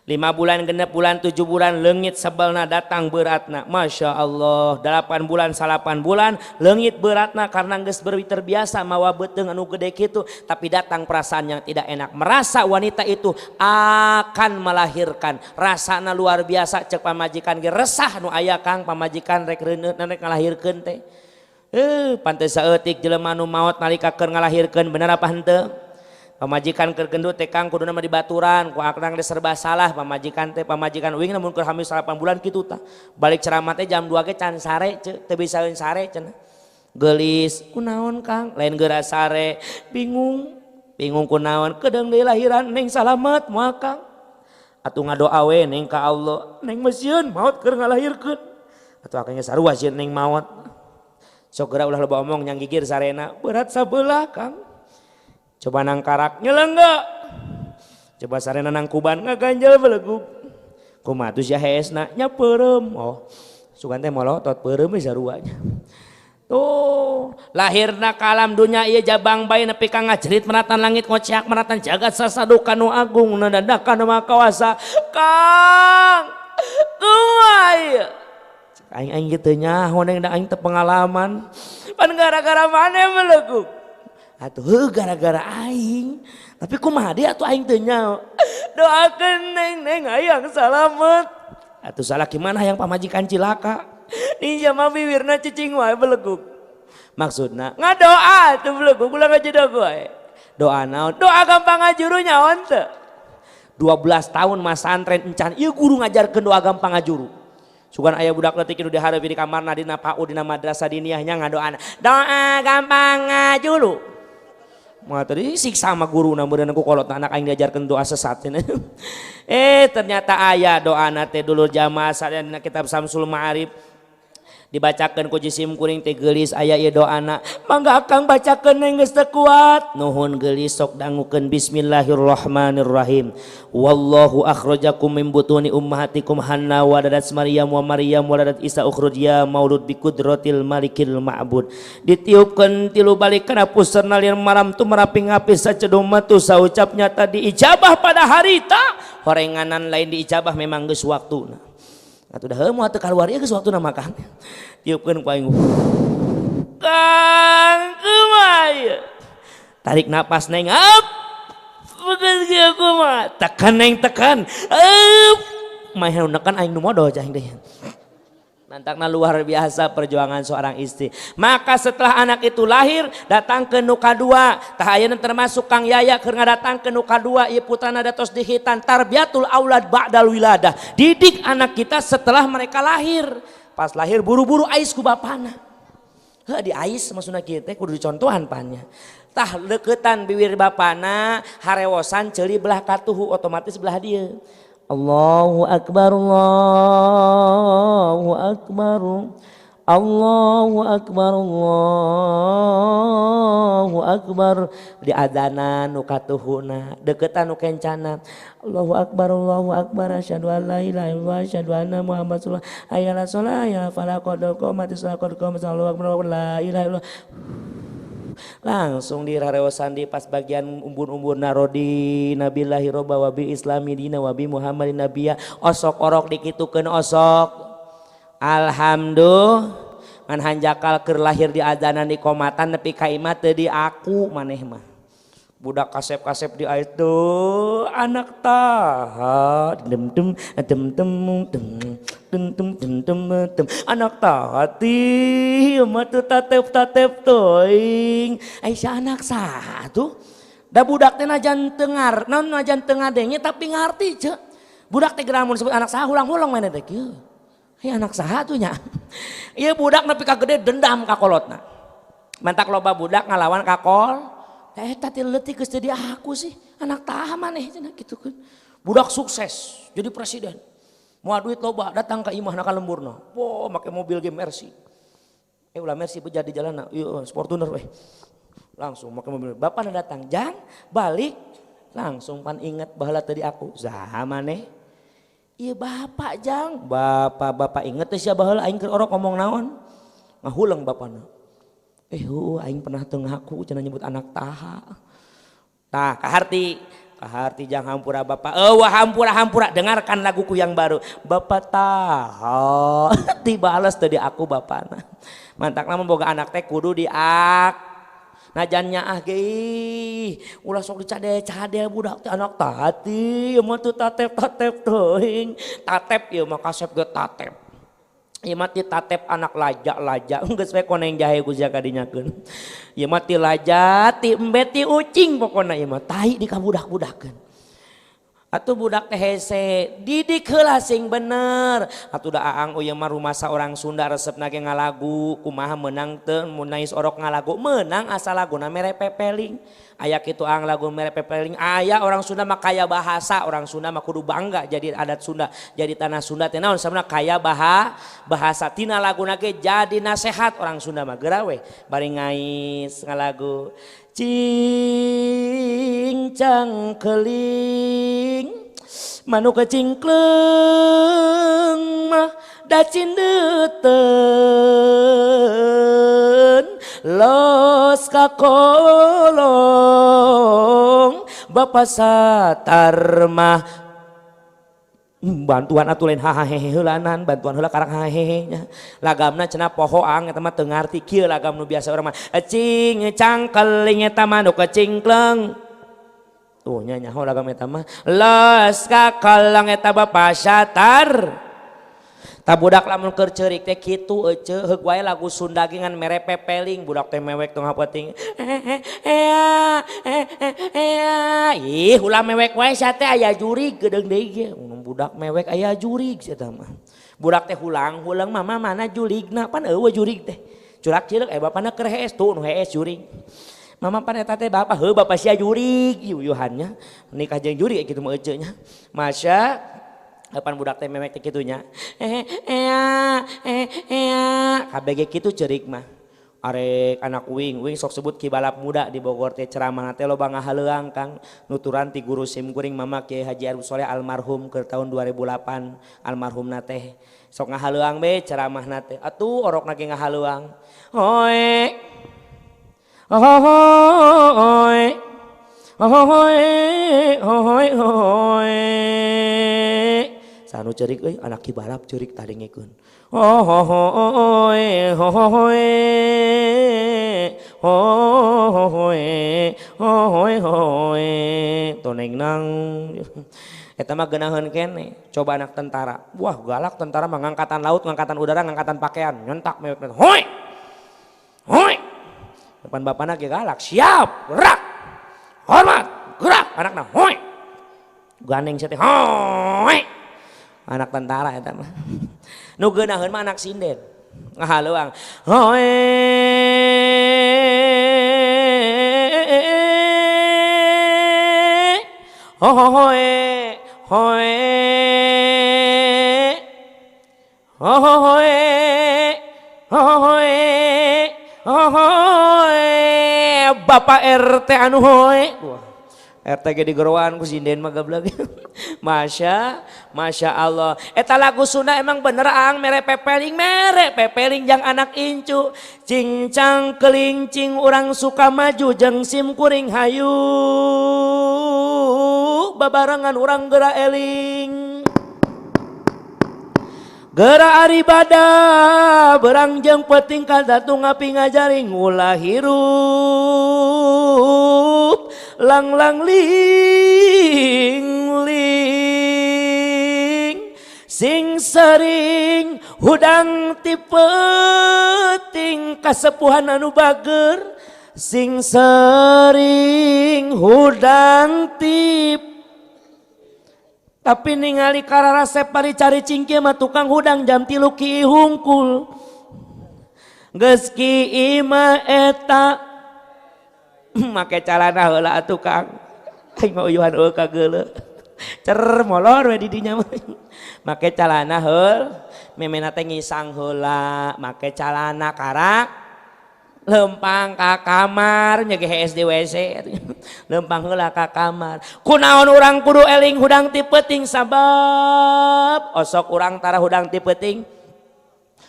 5 bulan 6 bulan 7 bulan leungit sebelna datang beratna Masya Allah 8 bulan 8 bulan leungit beratna karena geus terbiasa mawa beuteung anu gede kitu tapi datang perasaan yang tidak enak merasa wanita itu akan melahirkan rasana luar biasa cek pamajikan ge resah nu aya Kang pamajikan rek reuneuh rek ngalahirkeun teh pantes saeutik jelema nu maot nalika keur ngalahirkeun bener apa henteu pamajikan keur gendut teh Kang kuduna mah dibaturan ku akang teh serba salah pamajikan uing namun keur hamil 8 bulan kitu tah balik ceramah teh jam 2 ge can sare teu bisa sare cenah geulis kunaon Kang lain geura sare bingung kunaon kedeung deui lahiran neng salamet moal Kang atuh ngadoa we neng ka Allah neng mah sieun maot keur ngalahirkeun atuh akang ge sarua sieun neng maot sok geura ulah loba omong nyang gigir sarena berat sabelah Kang coba nang karak nyelenggak coba sarena nang kuban ngaganjel belegug kumaha tuh sia heesna nya peureum oh sugan teh molotot peureum we saruanya tuh lahirna ka alam dunya ieu jabang bayi nepi ka ngajrit menatan langit ngociak menatan jagat sasaduka nu agung nadadakan maha kawasa Kang kumaha ieu aing kitu nya honeng da aing teu pengalaman pan gara-gara maneh belegug atuh gara-gara aing tapi kumaha dia atuh aing teu nyaho doakeun neng hayang salamet atuh salah gimana hayang pamajikan cilaka ninja mah bibirna cicing wae belegug Maksudna ngadoa tuh belum ulang aja doa naon doa gampang ngajurunya onte 12 tahun mas santren encan ieu guru ngajarkeun doa gampang ngajuru sugan aya budak leutik nu dihareupi di kamarna dina PAU dina madrasah diniyahnya ngadoana doa gampang ngajuru mah tadi siksa sama guru na meureun ku kolot anak aing diajarkeun doa sesat ternyata aya doana teh dulur jamaah sadayana kitab Samsul Ma'arif dibacakan ku jisim kuring teh geulis aya ieu doana mangga akang bacakeun geus teu kuat nuhun geulis sok dangukeun bismillahirrahmanirrahim wallahu akhrajakum min butuni ummahatikum Hanna waladat Maryam wa Maryam waladat Isa ukhruja maulud bi qudratil malikil ma'bud ditiupkeun tilu balik kana puserna lir maram tu merapi ngapis sacedo matu saucapnya tadi ijabah pada harita horenganan lain diijabah memang geus waktuna atuh dah heuh moal teu kaluar ieu geus waktuna makan tiupkeun ku aing kang kumaha tarik napas neng up begeus kieu kumaha tekan neng tekan up mah nekan aing nu modal cah deh nantakna luar biasa perjuangan seorang istri. Maka setelah anak itu lahir datang ke nuka dua tah ayeuna termasuk Kang Yaya keur ngadatang ke nuka dua ieu putrana datos dihitan tarbiyatul aulad ba'dal wiladah didik anak kita setelah mereka lahir pas lahir buru-buru ais ku bapana heuh di ais maksudna kieu teh kudu dicontohan pannya tah deukeutan bibir bapana harewosan ceuli belah katuhu otomatis belah dieu Allahu akbar Allahu akbar Allahu akbar Allahu akbar di adanan nu katuhuna deukeutan nu kencana Allahu akbar asyhadu an la ilaha illallah asyhadu anna muhammad rasulullah hayyala shalah hayyala falah qad qamatis shalah qad qamatis Allahu akbar la ilaha illallah langsung dirareosan di pas bagian umbun-umbun narodi nabillahi roba wabi islami dina wabi muhammadin nabiya osok orok dikitukeun osok alhamdulillah ngan hanjakal keur lahir di adanan di komatan nepi ka imah teu di aku maneh mah budak kasep-kasep di itu anak taha dem dem dem dem dem dem dem dem anak tahati mah teu tatep-tatep teuing Aisyah anak satu da budak teh najan teu ngar naon najan teu ngadenge tapi ngarti ce budak teh geramun sebut anak saha ulang-ulang mana teh kieu anak saha atuh nya ieu budak nepi ka gede dendam ka kolotna mantak loba budak ngalawan ka kol tati leutik geus teu di aku sih anak taha maneh cenah kitu kan budak sukses jadi presiden moal duit loba datang ka imahna ka lemburna make mobil ge Mercy ulah Mercy bejar di jalanna ieu Fortuner we langsung make mobil bapana datang jang balik langsung pan inget baheula teu di aku saha maneh ieu bapak jang bapak inget teh sia baheula aing keur orok ngomong naon ngahuleung bapana aing pernah teu ngaku cenah nyebut anak taha. Tah kaharti jang hampura bapak. Hampura dengarkan laguku yang baru. Bapak taha dibales teu di aku bapana. Mantakna boga anak teh kudu diak. Najan nyaah ge ulah sok dicade-cade budak teh anak taha ti mah teu tatep-tatep teuing. Tatep ieu mah kasep ge tatep. Ieu mati tatep anak laja geus we koneng jahe ku sia kadinyakeun ieu mati laja ti embe ti ucing pokona ieu mah tai dikabudak-budakeun atuh budak teh hese didik heula sing bener atuh da aang ieu mah rumasa orang Sunda resepna ge ngalagu kumaha meunang teu mun nais orok ngalagu meunang asal laguna mere pepeling aya kitu ang lagu mere pepeling aya orang Sunda mah kaya bahasa orang Sunda mah kudu bangga jadi adat Sunda jadi tanah Sunda teh naon sabna kaya bahasa tina laguna ge jadi nasehat orang Sunda mah geura we bari ngais ngalagu cincang keling manuk kecingkleng mah da cindeuten los ka kolong bapa satar mah bantuan atuh lain hahahe heulanan bantuan heula karang hahahe nya lagamna cenah pohoang eta mah teu ngarti kieu lagam nu biasa urang mah cing cangkeling eta mah nu kecingkleng tuh nya nyaho lagam eta mah los ka kolong eta bapa satar Tak budak lamun keur ceurik teh kitu ece heug wae lagu Sunda ngan mere pepeling budak teh mewek tong hapeting ih ulah mewek wae sia teh aya jurig gedeung deui ge budak mewek aya jurig sia teh mah budak teh hulang mama mana juligna pan eueuh jurig teh curak cileuk bapana keur hees tuh nu hees jurig mama pan eta teh bapak heuh bapak sia jurig yuyuhannya nikah jeung jurig kitu mah ece nya masya Kapan budak teh memek teh kitunya. KBG kitu ceurik mah. Arek anak uing sok sebut ki balap muda di Bogor teh ceramah teh loba ngahaleuang Kang nuturan ti guru sim kuring Mama Kiai Haji Arif Soleh almarhum ke tahun 2008 almarhumna teh sok ngahaleuang be ceramahna teh atuh orokna ge ngahaleuang hoe hoe hoe hoe hoe sanu ceurik euy anak ki balap ceurik tadi ngikeun hoe hoe hoe hoe toneng nang eta mah geunaheun kene coba anak tentara wah galak tentara mah ngangkatan laut ngangkatan udara ngangkatan pakaian nyontak mewek hoe hoe depan bapana ge galak siap gerak hormat gerak anakna hoe gandeng sia teh hoe anak tentara eta mah nu geunaheun mah anak sinden ngahaleuang hoe hoe hoe hoe hoe hoe Bapak RT anu hoe RT ge digeroan ku sinden mah gablek Masya Allah eta lagu Sunda emang bener ang mere pepeling jang anak incu cincang kelincing urang suka maju jeung sim kuring hayu babarengan urang geura eling geura aribada berang jeung peuting kadatu ngapi ngajaring ulah hirup lang ling sing sering hudang ti peuting kasepuhan anu bager sing sering hudang tip tapi ningali kararasep bari cari cingkie mah tukang hudang jam 3 ki hungkul geus ki imah eta make calana heula atuh Kang aing mah uyuhan eueuh ka geuleuh cer molor we di dinya mah make calana heul memena teh ngisang heula make calana karak lempang ka kamar nya ge HSD WC lempang heula ka kamar kunaon urang kudu eling hudang ti peuting sabab osok urang tara hudang ti peuting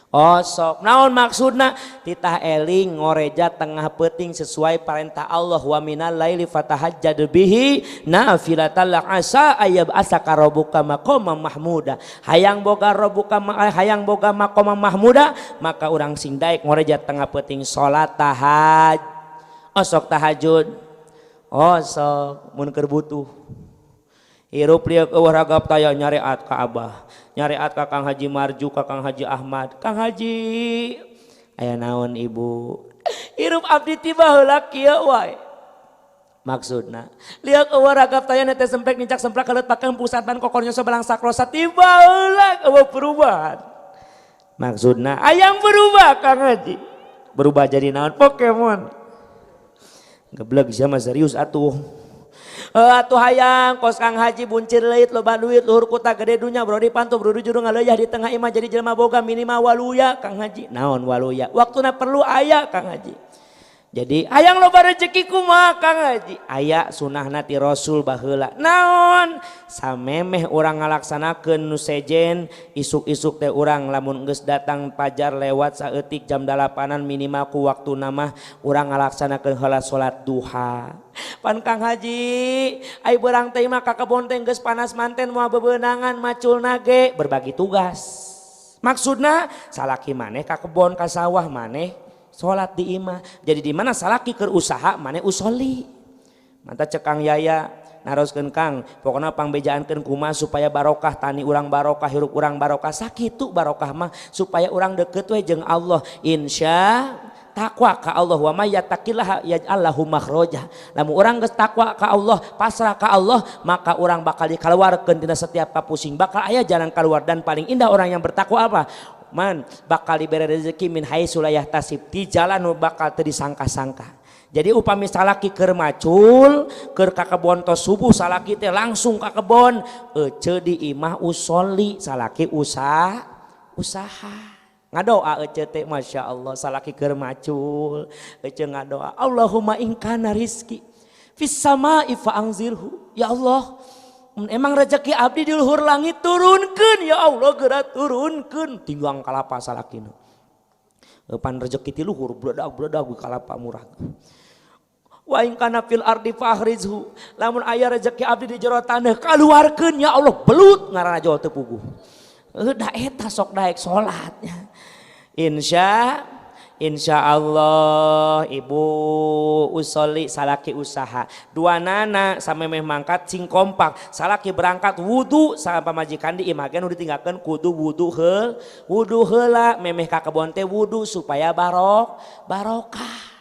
osok naon maksudna titah eling ngoreja tengah peuting sesuai perintah Allah wa minal laili fatahajjad bihi nafilatan lak asa ayab asaka rabbuka maqama mahmuda hayang boga maqama mahmuda maka urang sing daek ngoreja tengah peuting salat osok tahajud osok mun keur butuh hirup liuk eueuh ragap taya nyariat ka Abah nyariat ka Kang Haji Marju ka Kang Haji Ahmad Kang Haji aya naon ibu hirup abdi tiba heula kieu wae maksudna liuk eueuh ragap taya teh sempek nincak semplak keuleut pakeun pusat ban kokornya sabalang sakrosa tiba heula eueuh perubahan maksudna ayang berubah Kang Haji berubah jadi naon Pokemon geblek sia mah serius atuh atuh hayang kos Kang Haji buncir leuit loba duit luhur kuta gede dunya brodi pantu brodu juru ngaleuyah di tengah imah jadi jelema boga minimal waluya Kang Haji naon waluya waktuna perlu aya Kang Haji jadi hayang loba rezeki kumaha Kang Haji aya sunahna ti Rasul baheula naon samemeh urang ngalaksanakeun nu sejen isuk-isuk teh urang lamun geus datang pajar lewat saeutik jam 8-an minimal ku waktuna mah urang ngalaksanakeun heula salat duha pan Kang Haji ai beurang teh mah ka kebon teh geus panas manten moal bebeunangan maculna ge berbagi tugas maksudna salaki maneh ka kebon ka sawah maneh salat di imah jadi di mana salaki keur usaha maneh usoli manta cekang yaya naroskeun Kang pokokna pangbejaankeun kumaha supaya barokah tani urang barokah hirup urang barokah sakitu barokah mah supaya urang deukeut we jeung Allah insya takwa ka Allah wa may yattaqillaha yaj'al lahu makhraja lamun urang geus takwa ka Allah pasrah ka Allah maka urang bakal dikaluarkeun tina setiap kapusing bakal aya jalan keluar dan paling indah orang yang bertakwa apa man bakal diberi rezeki min haitsu la yahtasib di jalan nu bakal teu disangka-sangka. Jadi upami salaki keur macul keur ka kebon tos subuh salaki teh langsung ka kebon ece di imah usolli salaki usaha ngadoa ece teh masya Allah salaki keur macul ece ngadoa Allahumma in kana rizki fis samai fa anzirhu ya Allah emang rezeki abdi di luhur langit turunkeun ya Allah geura turunkeun tinggang kalapa salakina pan rezeki ti luhur bledag kalapa murah wa in kana fil ardi fahrizhu lamun aya rezeki abdi di jero taneuh kaluarkeun ya Allah belut ngaranna jol teu puguh da eta sok daek salatnya Insya Allah ibu usolli salaki usaha dua nana samemeh mangkat sing kompak salaki berangkat wudu sama pamajikan di imah gen udah ditinggalkan kudu wudu heula memeh ka kebon teh wudu supaya barokah